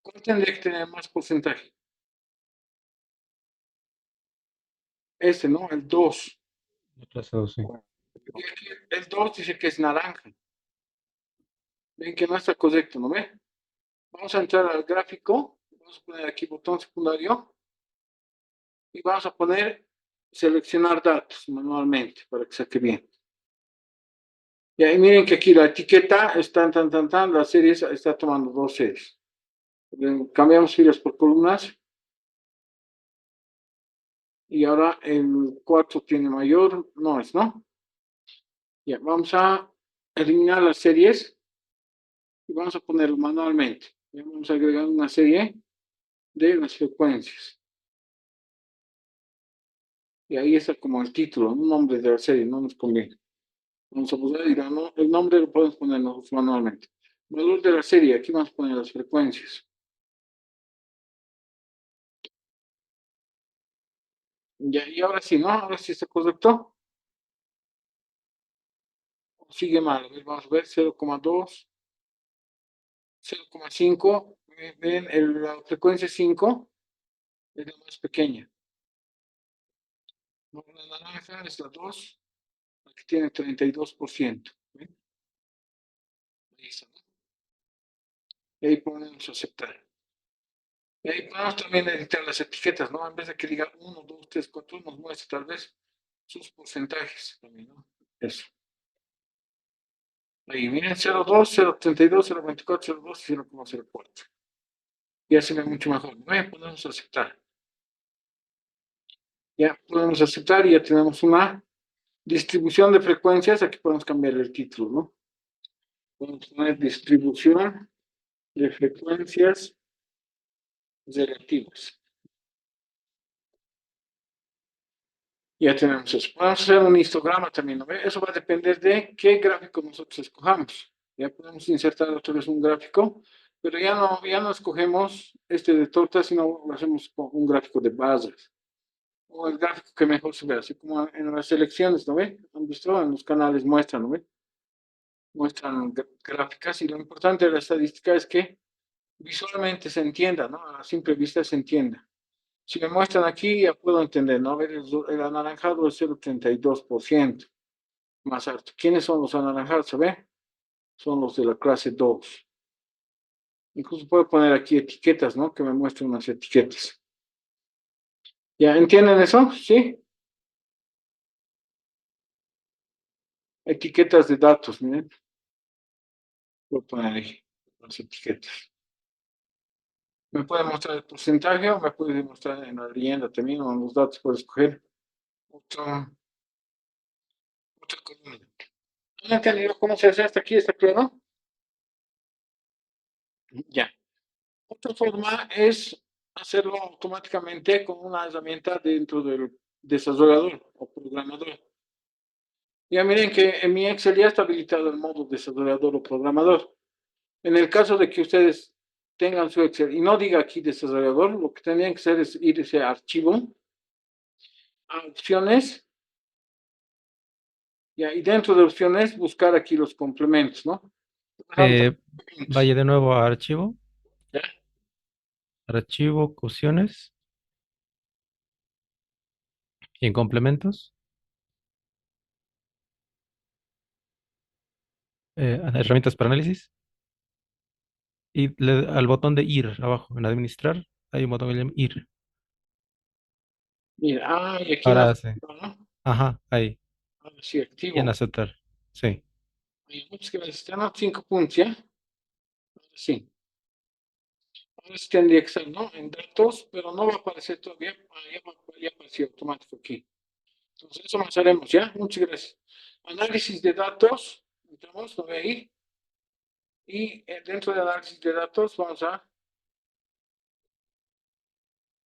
¿Cuál tendría que tener más porcentaje? Este, ¿no? El 2. Y aquí el 2 dice que es naranja. Ven que no está correcto, ¿no ve? Vamos a entrar al gráfico. Vamos a poner aquí botón secundario. Y vamos a poner seleccionar datos manualmente para que saque bien. Y ahí miren que aquí la etiqueta está la serie está tomando 2 series. Cambiamos filas por columnas. Y ahora el 4 tiene mayor, no es, ¿no? Ya, vamos a eliminar las series y vamos a ponerlo manualmente. Ya vamos a agregar una serie de las frecuencias. Y ahí está como el título, un nombre de la serie, no nos conviene. Vamos a poner, el nombre lo podemos poner manualmente. Valor de la serie, aquí vamos a poner las frecuencias. Ya, y ahora sí, ¿no? Ahora sí está correcto. Sigue mal, a ver, vamos a ver, 0,2, 0,5. Ven, la frecuencia 5 es la más pequeña. La naranja es la 2, la que tiene 32%. ¿Ven? Ahí está, ¿no? Y ahí podemos aceptar. Y ahí podemos también editar las etiquetas, ¿no? En vez de que diga 1, 2, 3, 4, nos muestra tal vez sus porcentajes también, ¿no? Eso. Ahí, miren, 0,2, 0,32, 0,24, 0,2 y 0,04. Ya se ve mucho mejor. ¿No? Podemos aceptar. Ya podemos aceptar y ya tenemos una distribución de frecuencias. Aquí podemos cambiar el título, ¿no? Podemos poner distribución de frecuencias relativas. Ya tenemos eso. Podemos hacer un histograma también, ¿no? Eso va a depender de qué gráfico nosotros escojamos. Ya podemos insertar otra vez un gráfico, pero ya no escogemos este de torta, sino lo hacemos con un gráfico de bases. O el gráfico que mejor se ve, así como en las selecciones, ¿no ve? Han visto en los canales muestran, ¿no ve? Muestran gráficas y lo importante de la estadística es que visualmente se entienda, ¿no? A simple vista se entienda. Si me muestran aquí, ya puedo entender, ¿no? A ver, el anaranjado es 0,32% más alto. ¿Quiénes son los anaranjados? ¿Se ve? Son los de la clase 2. Incluso puedo poner aquí etiquetas, ¿no? Que me muestren unas etiquetas. ¿Ya entienden eso? ¿Sí? Etiquetas de datos, miren. Voy a poner ahí las etiquetas. Me puede mostrar el porcentaje o me puede mostrar en la leyenda también o en los datos. Puedo escoger otra columna. ¿Han entendido cómo se hace hasta aquí? ¿Está claro? Ya. Otra forma es hacerlo automáticamente con una herramienta dentro del desarrollador o programador. Ya miren que en mi Excel ya está habilitado el modo desarrollador o programador. En el caso de que ustedes tengan su Excel y no diga aquí desarrollador, lo que tendrían que hacer es irse a archivo, a opciones, ya, y dentro de opciones buscar aquí los complementos, ¿no? Vaya de nuevo a archivo. ¿Ya? Archivo, opciones. Y en complementos. Herramientas para análisis. Y al botón de ir abajo, en administrar, hay un botón que llama ir. Mira, y aquí Ahora no, sí. ¿no? Ajá, ahí. Ahora sí, Y en activo. aceptar. Sí. Muchas gracias. Están 5 puntos, ¿ya? Ahora sí. Ahora sí tendría que estar, ¿no? En datos, pero no va a aparecer todavía. Ya apareció automático aquí. Entonces, eso más haremos, ¿ya? Muchas gracias. Análisis de datos. Entramos, ¿no ve ahí? Y dentro de análisis de datos vamos a...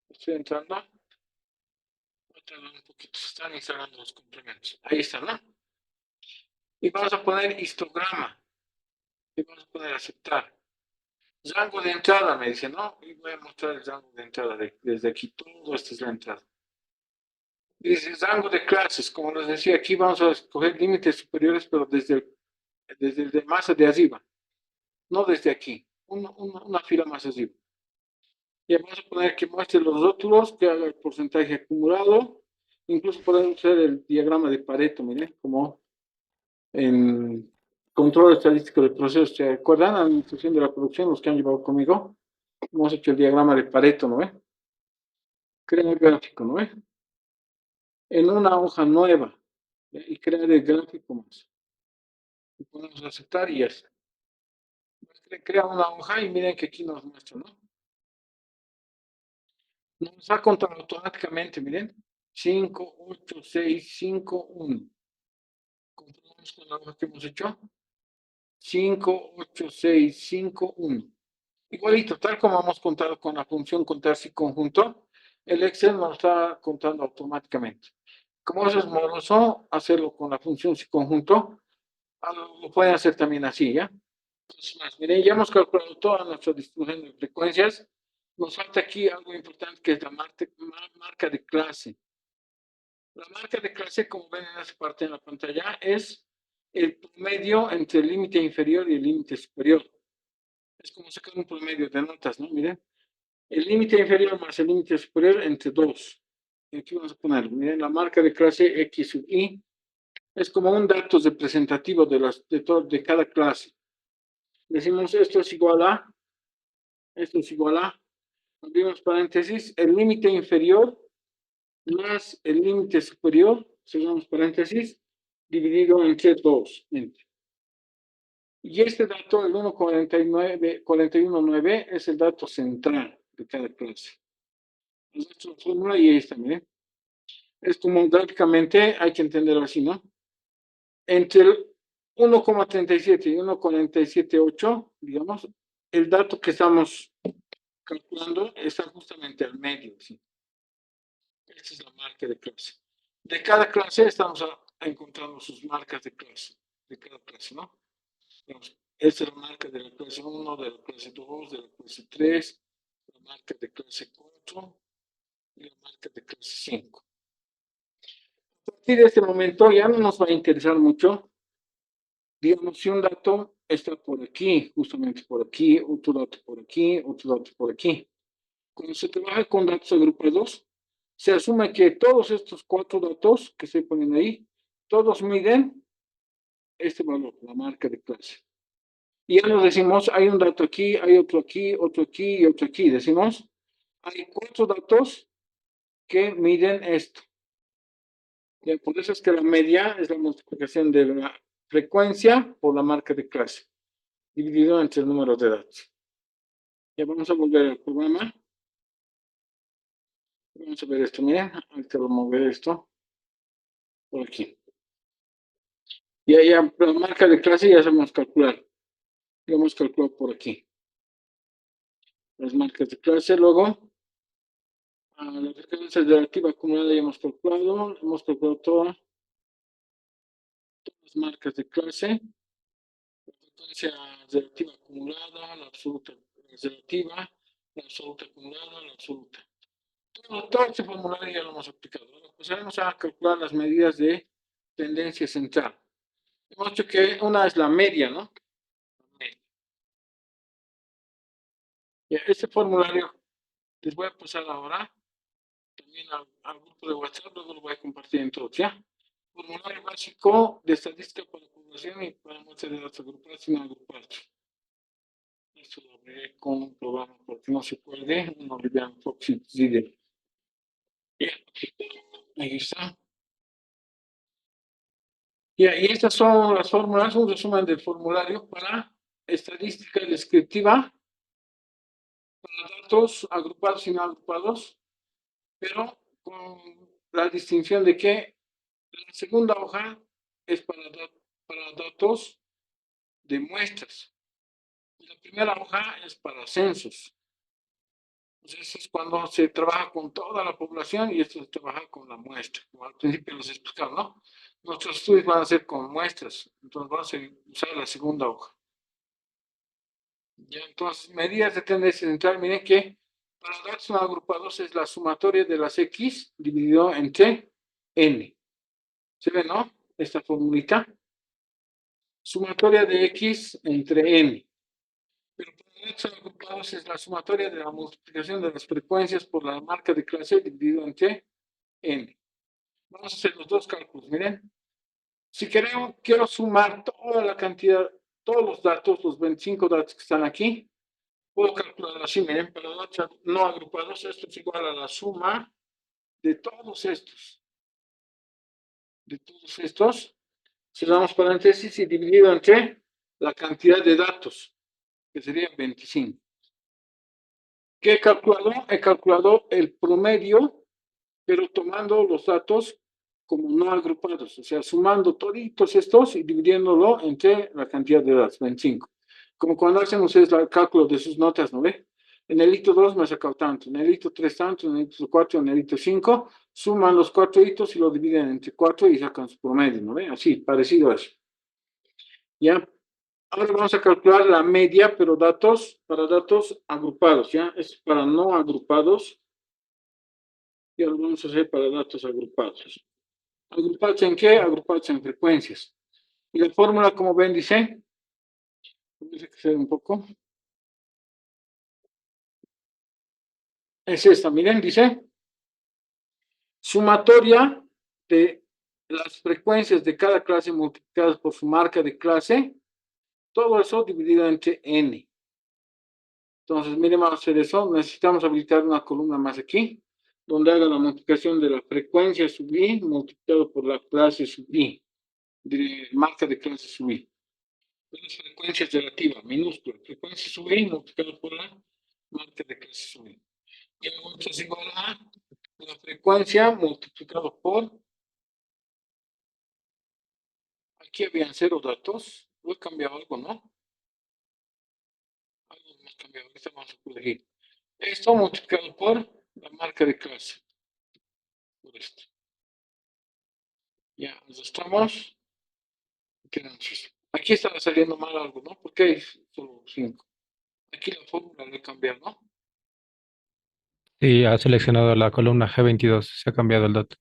Estoy entrando. Voy a tardar un poquito. Se están instalando los complementos. Ahí está, ¿no? Y vamos a poner histograma. Y vamos a poner aceptar. Rango de entrada, me dice, ¿no? Y voy a mostrar el rango de entrada desde aquí. Todo esto es la entrada. Dice rango de clases. Como les decía, aquí vamos a escoger límites superiores, pero desde el de más de arriba. No desde aquí. Una fila más arriba. Y vamos a poner que muestre los rótulos, que haga el porcentaje acumulado. Incluso podemos hacer el diagrama de Pareto, miren, como en control estadístico de procesos. ¿Se acuerdan? A la administración de la producción, los que han llevado conmigo. Hemos hecho el diagrama de Pareto, ¿no ve? Crear el gráfico, ¿no ve? En una hoja nueva. ¿ya? Y crear el gráfico más. Y podemos aceptar y ya está. Crea una hoja y miren que aquí nos muestra, ¿no? Nos va a contar automáticamente, miren. 5, 8, 6, 5, 1. Comprobamos con la hoja que hemos hecho. 5, 8, 6, 5, 1. Igualito, tal como hemos contado con la función contar si conjunto, el Excel nos está contando automáticamente. Como eso es moroso, hacerlo con la función si conjunto, lo pueden hacer también así, ¿ya? Entonces, más, miren, ya hemos calculado toda nuestra distribución de frecuencias. Nos falta aquí algo importante que es la marca de clase. La marca de clase, como ven en esa parte de la pantalla, es el promedio entre el límite inferior y el límite superior. Es como sacar un promedio de notas, ¿no? Miren. El límite inferior más el límite superior entre 2. Y aquí vamos a poner, miren, la marca de clase X sub I es como un dato representativo de cada clase. Decimos esto es igual a, abrimos paréntesis, el límite inferior más el límite superior, cerramos paréntesis, dividido entre 2. Y este dato, el 1.41.9, es el dato central de cada clase. Nuestra fórmula y ahí está, miren. Es como gráficamente, hay que entenderlo así, ¿no? Entre el 1.37 y 1.47.8, digamos, el dato que estamos calculando está justamente al medio, ¿sí? Esta es la marca de clase. De cada clase estamos encontrando sus marcas de clase, de cada clase, ¿no? Esta es la marca de la clase 1, de la clase 2, de la clase 3, la marca de clase 4 y la marca de clase 5. A partir de este momento ya no nos va a interesar mucho, digamos, si un dato está por aquí, justamente por aquí, otro dato por aquí, otro dato por aquí. Cuando se trabaja con datos agrupados, se asume que todos estos 4 datos que se ponen ahí, todos miden este valor, la marca de clase. Y ya nos decimos, hay un dato aquí, hay otro aquí, otro aquí y otro aquí. Decimos, hay 4 datos que miden esto. Y por eso es que la media es la multiplicación de la frecuencia por la marca de clase, dividido entre el número de datos. Ya vamos a volver al programa. Vamos a ver esto, miren, ahorita voy a mover esto por aquí. Ya la marca de clase ya sabemos calcular. Lo hemos calculado por aquí. Las marcas de clase, luego, la frecuencia relativa acumulada ya hemos calculado todas las marcas de clase. La frecuencia relativa acumulada, la absoluta relativa, la absoluta acumulada, la absoluta. Todo este formulario ya lo hemos aplicado. Ahora pasaremos a calcular las medidas de tendencia central. Hemos dicho que una es la media, ¿no? Este formulario les voy a pasar ahora también al grupo de WhatsApp, luego lo voy a compartir en todos, ¿ya? Formulario básico de estadística para población y para muestras de datos agrupados y no agrupados. Esto lo abriré con un programa porque no se puede, no olviden Foxy Zidel. Bien, ahí está. Y estas son las fórmulas, un resumen del formulario para estadística descriptiva, para datos agrupados y no agrupados, pero con la distinción de que la segunda hoja es para datos de muestras. Y la primera hoja es para censos. Entonces, es cuando se trabaja con toda la población y esto se trabaja con la muestra. Como al principio les explicaba, ¿no? Nuestros estudios van a ser con muestras, entonces vamos a usar la segunda hoja. Ya, entonces, medidas de tendencia central, miren que para datos no agrupados es la sumatoria de las X dividido entre N. ¿Se ve, no? Esta formulita. Sumatoria de X entre N. Pero para datos agrupados es la sumatoria de la multiplicación de las frecuencias por la marca de clase dividido entre N. Vamos a hacer los dos cálculos, miren. Si quiero sumar toda la cantidad, todos los datos, los 25 datos que están aquí, puedo calcular así, miren, para datos no agrupados, esto es igual a la suma de todos estos. Cerramos paréntesis y dividido entre la cantidad de datos, que sería 25. ¿Qué he calculado? He calculado el promedio, pero tomando los datos como no agrupados, o sea, sumando toditos estos y dividiéndolo entre la cantidad de datos, 25. Como cuando hacen ustedes el cálculo de sus notas, ¿no ve? En el hito 2 me ha sacado tanto, en el hito 3 tanto, en el hito 4, en el hito 5, suman los 4 hitos y lo dividen entre 4 y sacan su promedio, ¿no ve? Así, parecido a eso. ¿Ya? Ahora vamos a calcular la media, pero para datos agrupados, ¿ya? Es para no agrupados. Y ahora vamos a hacer para datos agrupados. ¿Agrupados en qué? Agrupados en frecuencias. Y la fórmula, como ven, dice, voy a crecer un poco. Es esta, miren, dice, sumatoria de las frecuencias de cada clase multiplicadas por su marca de clase, todo eso dividido entre n. Entonces, miren, vamos a hacer eso. Necesitamos habilitar una columna más aquí, donde haga la multiplicación de la frecuencia sub i multiplicado por la clase sub i, de marca de clase sub i. Las frecuencias relativas, minúscula, frecuencia sub i multiplicado por la marca de clase sub i. Y luego esto es igual a la frecuencia multiplicado por. Aquí habían 0 datos. Lo he cambiado algo, ¿no? Algo hemos cambiado. Ahorita vamos a corregir. Esto multiplicado por la marca de clase. Por esto. Ya, ajustamos. Aquí estaba saliendo mal algo, ¿no? Porque hay solo 5. Aquí la fórmula lo he cambiado, ¿no? Sí, ha seleccionado la columna G22. Se ha cambiado el dato.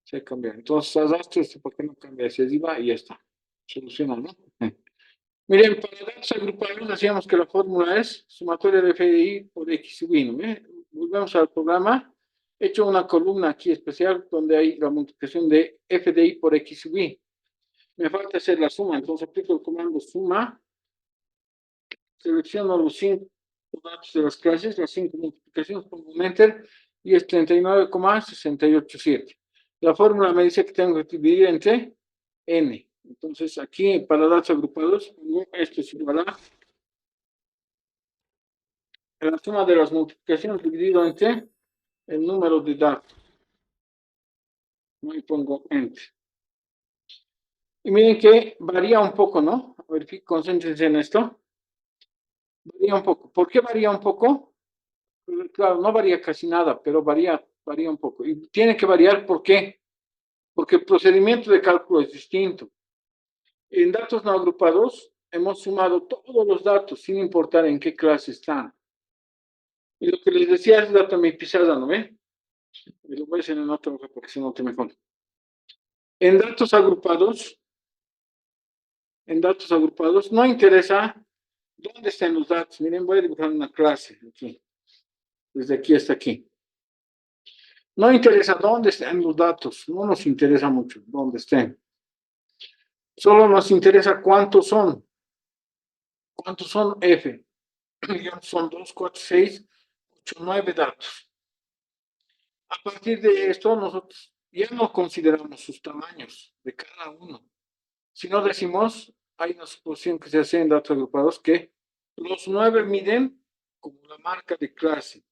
Se ha cambiado. Entonces, arrastro esto para que no cambie hacia arriba y ya está. Soluciona, ¿no? Miren, para datos agrupados decíamos que la fórmula es sumatoria de f de i por x sub i, ¿no? Volvemos al programa. He hecho una columna aquí especial donde hay la multiplicación de f de i por x sub i. Me falta hacer la suma, entonces aplico el comando suma. Selecciono los 5 datos de las clases, las 5 multiplicaciones, pongo un enter y es 39,687. La fórmula me dice que tengo que dividir entre n. Entonces aquí para datos agrupados, pongo esto es igual a la suma de las multiplicaciones dividido entre el número de datos. Y pongo enter. Y miren que varía un poco, ¿no? A ver, concéntrense en esto. Varía un poco. ¿Por qué varía un poco? Claro, no varía casi nada, pero varía un poco. Y tiene que variar, ¿por qué? Porque el procedimiento de cálculo es distinto. En datos no agrupados, hemos sumado todos los datos, sin importar en qué clase están. Y lo que les decía es dato mi pizarra, ¿no ve? Y lo voy a hacer en otra hoja para que se note mejor. En datos agrupados, no interesa dónde están los datos. Miren, voy a dibujar una clase aquí. Desde aquí hasta aquí. No interesa dónde estén los datos, no nos interesa mucho dónde estén. Solo nos interesa cuántos son. ¿Cuántos son F? Digamos, son 2, 4, 6, 8, 9 datos. A partir de esto, nosotros ya no consideramos sus tamaños de cada uno, sino decimos, hay una suposición que se hace en datos agrupados, que los 9 miden como la marca de clase.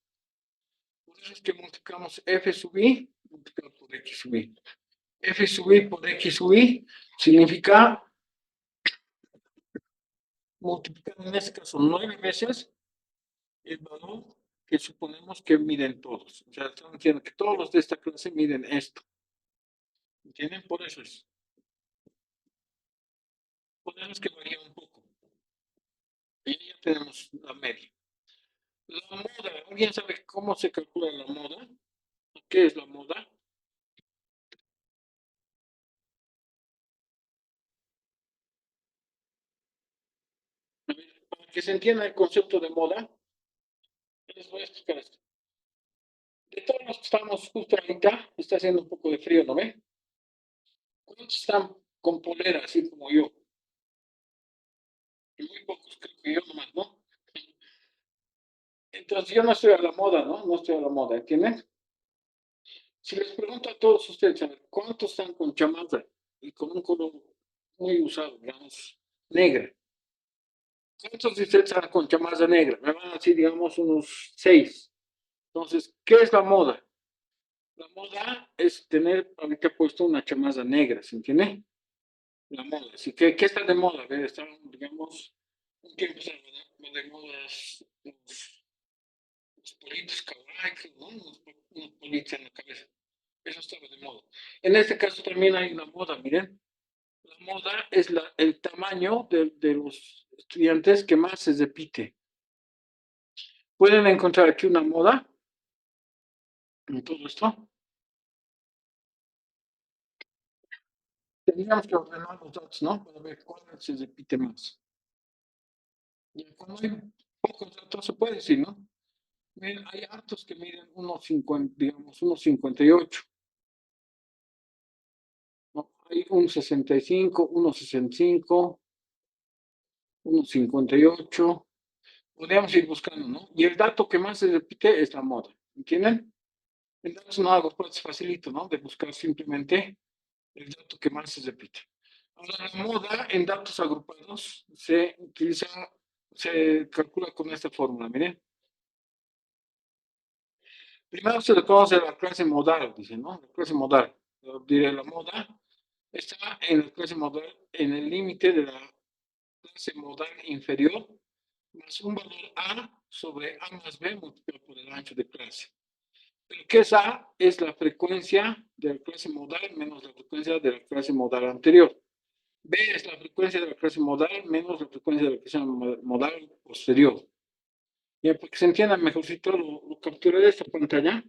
Por eso es que multiplicamos F sub i multiplicado por X sub i. F sub i por X sub i significa multiplicar en este caso 9 veces el valor que suponemos que miden todos. O sea, están diciendo que todos los de esta clase miden esto. ¿Entienden? Por eso es. Por eso es que varía un poco. Y ya tenemos la media. La moda, ¿alguien sabe cómo se calcula la moda? ¿Qué es la moda? A ver, para que se entienda el concepto de moda, les voy a explicar esto. De todos los que estamos justo ahorita, está haciendo un poco de frío, ¿no ve? ¿Cuántos están con polera, así como yo? Muy pocos, creo que yo nomás, ¿no? Entonces yo no estoy a la moda, ¿no? No estoy a la moda, ¿entienden? Si les pregunto a todos ustedes, a ver, ¿cuántos están con chamarra y con un color muy usado, digamos, negra? ¿Cuántos de ustedes están con chamarra negra? Me van a decir, digamos, unos 6. Entonces, ¿qué es la moda? La moda es tener ahorita puesto una chamarra negra, ¿se entiende? La moda. Así que, ¿qué está de moda? A ver, están, digamos, un tiempo de modas, los politos kawaii, ¿no? Unos politos en la cabeza. Eso estaba de moda. En este caso también hay una moda, miren. La moda es el tamaño de los estudiantes que más se repite. Pueden encontrar aquí una moda en todo esto. Tendríamos que ordenar los datos, ¿no? Para ver cuál se repite más. Y como hay pocos datos, se puede decir, ¿no? Miren, hay hartos que miden unos 50, digamos, unos 58. hay 1,65, 1,65, 1,58. Podríamos ir buscando, ¿no? Y el dato que más se repite es la moda. ¿Entienden? El dato no hago, pues es facilito, ¿no? De buscar simplemente el dato que más se repite. Ahora, la moda en datos agrupados se utiliza, se calcula con esta fórmula, miren. Primero se le conoce la clase modal, dice, ¿no? La clase modal. Diré la moda está en la clase modal, en el límite de la clase modal inferior, más un valor A sobre A más B multiplicado por el ancho de clase. Pero ¿qué es A? Es la frecuencia de la clase modal menos la frecuencia de la clase modal anterior. B es la frecuencia de la clase modal menos la frecuencia de la clase modal posterior. Ya, para que se entienda mejorcito, lo capturé de esta pantalla.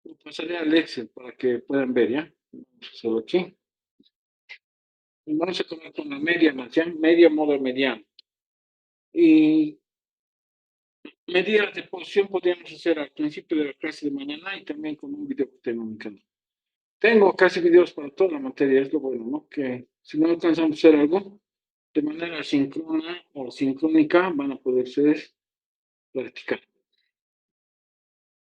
Lo pasaré al Excel para que puedan ver, ¿ya? Vamos a hacerlo aquí. Y vamos a comenzar con la media más, ¿ya? Media, modo mediano. Y medidas de posición podríamos hacer al principio de la clase de mañana y también con un video que tengo en mi canal. Tengo casi videos para toda la materia, es lo bueno, ¿no? Que si no alcanzamos a hacer algo de manera síncrona o sincrónica, van a poder ser practicar.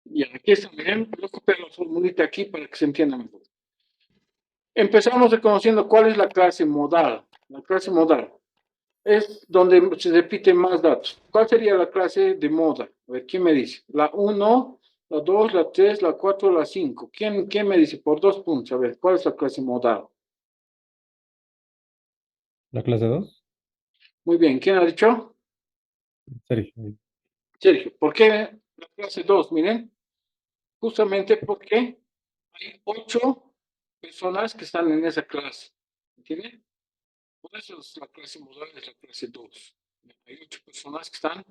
Y aquí está, miren, voy a copiar la formulita aquí para que se entienda mejor. Empezamos reconociendo cuál es la clase modal. La clase modal es donde se repiten más datos. ¿Cuál sería la clase de moda? A ver, ¿quién me dice? La 1, la 2, la 3, la 4, la 5. ¿Quién me dice? Por 2 puntos. A ver, ¿cuál es la clase modal? La clase 2. Muy bien, ¿quién ha dicho? Sergio. Sergio. ¿Por qué la clase 2? Miren, justamente porque hay 8 personas que están en esa clase. ¿Entienden? Por eso es la clase modal es la clase 2. Hay 8 personas que están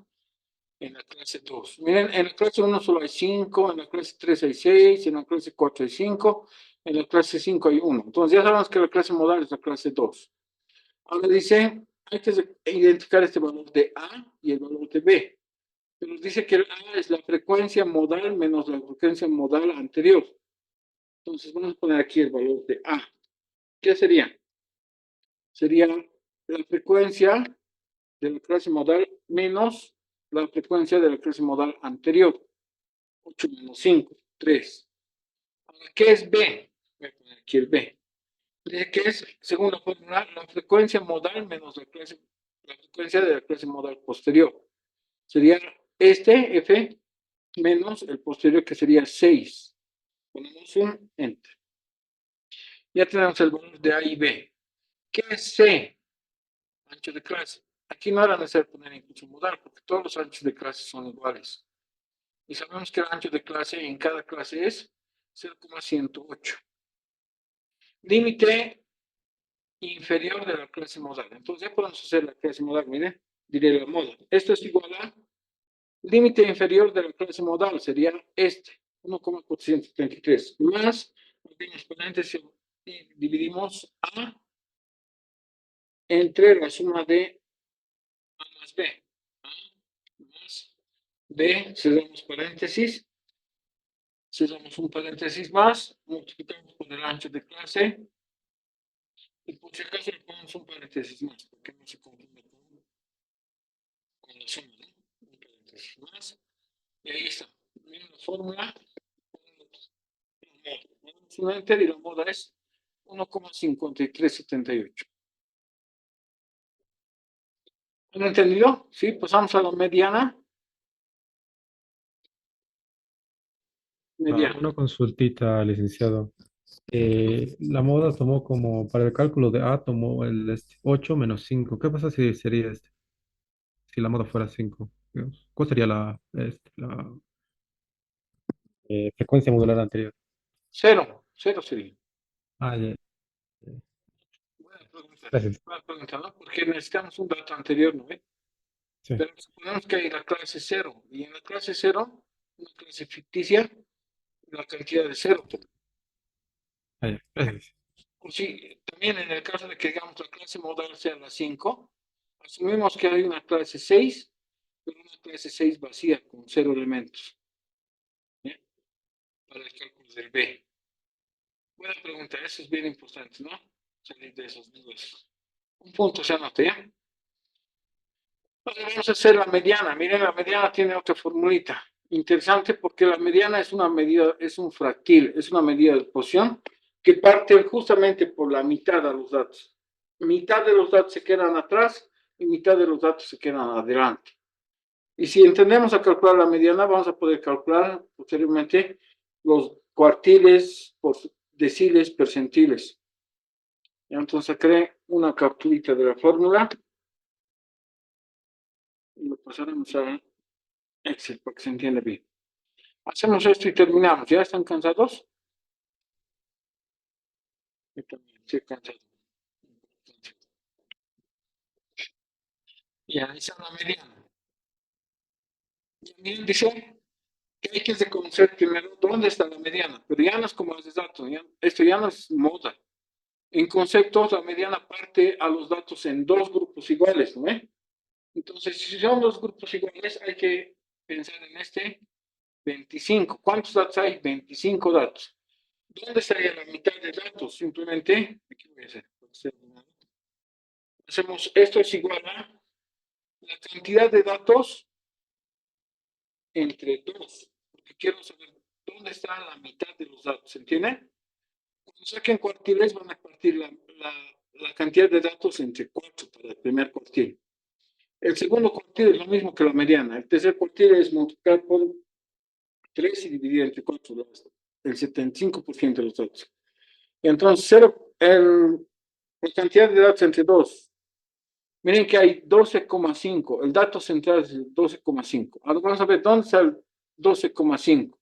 en la clase 2. Miren, en la clase 1 solo hay 5, en la clase 3 hay 6, en la clase 4 hay 5, en la clase 5 hay 1. Entonces ya sabemos que la clase modal es la clase 2. Ahora dice, hay que identificar este valor de A y el valor de B. Pero dice que el A es la frecuencia modal menos la frecuencia modal anterior. Entonces vamos a poner aquí el valor de A. ¿Qué sería? Sería la frecuencia de la clase modal menos la frecuencia de la clase modal anterior. 8 menos 5, 3. Ahora, ¿qué es B? Voy a poner aquí el B. Dice que es, según la fórmula, la frecuencia modal menos la frecuencia de la clase modal posterior. Sería este F menos el posterior, que sería 6. Ponemos un Enter. Ya tenemos el valor de A y B. ¿Qué es C? Ancho de clase. Aquí no era necesario poner incluso modal, porque todos los anchos de clase son iguales. Y sabemos que el ancho de clase en cada clase es 0,108. Límite inferior de la clase modal. Entonces ya podemos hacer la clase modal, miren, diré la moda. Esto es igual a límite inferior de la clase modal, sería este, 1,433, más, abrimos paréntesis y dividimos A entre la suma de A más B. A más B, cerramos paréntesis, cerramos un paréntesis más, multiplicamos por el ancho de clase, y por si acaso le ponemos un paréntesis más, porque no se confunda con la suma, ¿no? Un paréntesis más, y ahí está. Miren la fórmula, ponemos un enter y la moda es 1,5378. ¿Han entendido? Sí, pasamos a la mediana. Mediana. Una consultita, licenciado. La moda tomó como, para el cálculo de A, tomó el 8 menos 5. ¿Qué pasa si sería este? Si la moda fuera 5, digamos. ¿Cuál sería la frecuencia modular anterior? Cero sería. Ah, ya. Buena pregunta. Gracias. Buena pregunta, ¿no? Porque necesitamos un dato anterior, ¿no? Sí. Pero suponemos que hay la clase 0, y en la clase 0, una clase ficticia, la cantidad de 0. Ah, ya. Gracias. O si también en el caso de que digamos la clase modal sea la 5, asumimos que hay una clase 6, pero una clase 6 vacía con 0 elementos. ¿Bien? Para el cálculo del B. Buena pregunta, eso es bien importante, ¿no? Salir de esos negocios. Un punto se anota, ¿ya? Ahora vamos a hacer la mediana. Miren, la mediana tiene otra formulita. Interesante porque la mediana es una medida, es un fractil, es una medida de posición que parte justamente por la mitad de los datos. Mitad de los datos se quedan atrás y mitad de los datos se quedan adelante. Y si entendemos a calcular la mediana, vamos a poder calcular posteriormente los cuartiles, deciles, percentiles. Entonces creé una capturita de la fórmula y lo pasaremos a Excel para que se entienda bien. Hacemos esto y terminamos. ¿Ya están cansados? Yo también estoy cansado. Ya, esa es la mediana. Y también dice que hay que reconocer primero dónde está la mediana, pero ya no es como hace datos, esto ya no es moda. En conceptos, la mediana parte a los datos en dos grupos iguales, ¿no? Entonces, si son dos grupos iguales, hay que pensar en este 25. ¿Cuántos datos hay? 25 datos. ¿Dónde estaría la mitad de datos? Simplemente, aquí voy a hacer. Hacemos esto es igual a la cantidad de datos entre 2. Porque quiero saber dónde está la mitad de los datos. ¿Entienden? Cuando saquen cuartiles, van a partir la cantidad de datos entre 4 para el primer cuartil. El segundo cuartil es lo mismo que la mediana. El tercer cuartil es multiplicar por 3 y dividir entre 4, el 75% de los datos. Y entonces, la cantidad de datos entre 2. Miren que hay 12,5. El dato central es 12,5. Ahora vamos a ver dónde está el 12,5.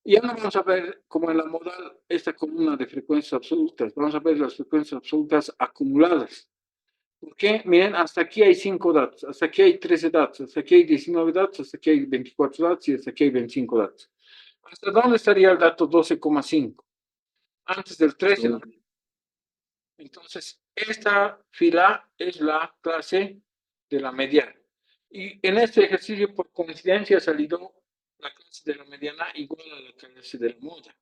Y ahora vamos a ver, como en la modal, esta columna de frecuencias absolutas. Vamos a ver las frecuencias absolutas acumuladas. ¿Por qué? Miren, hasta aquí hay 5 datos, hasta aquí hay 13 datos, hasta aquí hay 19 datos, hasta aquí hay 24 datos y hasta aquí hay 25 datos. ¿Hasta dónde estaría el dato 12,5? Antes del 13, ¿no? Entonces, esta fila es la clase de la mediana. Y en este ejercicio, por coincidencia, ha salido la clase de la mediana igual a la clase de la moda.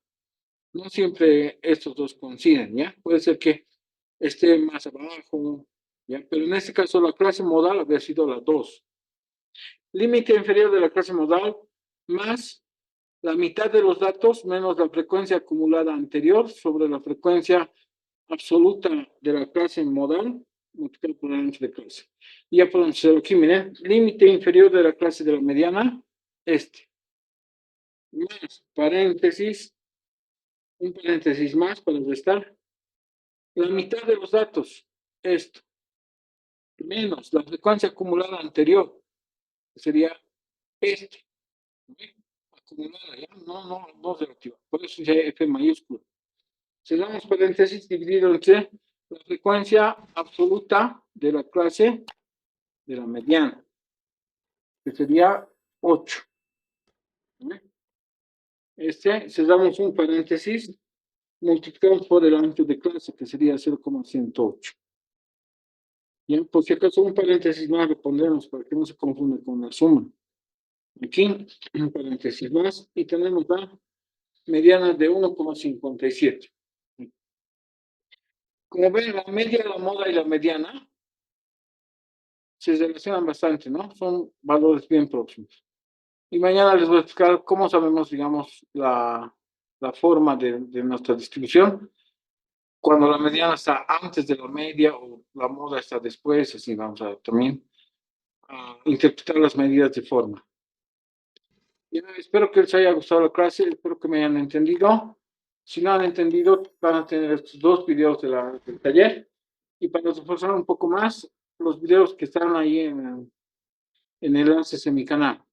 No siempre estos dos coinciden, ¿ya? Puede ser que esté más abajo, ¿ya? Pero en este caso la clase modal había sido la 2. Límite inferior de la clase modal más la mitad de los datos menos la frecuencia acumulada anterior sobre la frecuencia absoluta de la clase modal multiplicado por el ancho de clase. Y ya podemos hacer aquí, miren, límite inferior de la clase de la mediana, más paréntesis, un paréntesis más para restar, la mitad de los datos, esto, menos la frecuencia acumulada anterior, que sería acumulada, ¿ya? No relativa, por eso ya F mayúscula. Cerramos paréntesis dividido entre la frecuencia absoluta de la clase de la mediana, que sería 8. Cerramos un paréntesis, multiplicamos por el ancho de clase, que sería 0,108. Bien, por si acaso un paréntesis más lo pondremos para que no se confunda con la suma. Aquí, un paréntesis más, y tenemos la mediana de 1,57. Como ven, la media, la moda y la mediana se relacionan bastante, ¿no? Son valores bien próximos. Y mañana les voy a explicar cómo sabemos, digamos, la forma de nuestra distribución. Cuando la mediana está antes de la media o la moda está después, así vamos a también interpretar las medidas de forma. Y, espero que les haya gustado la clase, espero que me hayan entendido. Si no han entendido, van a tener estos 2 videos del taller. Y para reforzar un poco más, los videos que están ahí en enlaces en mi canal.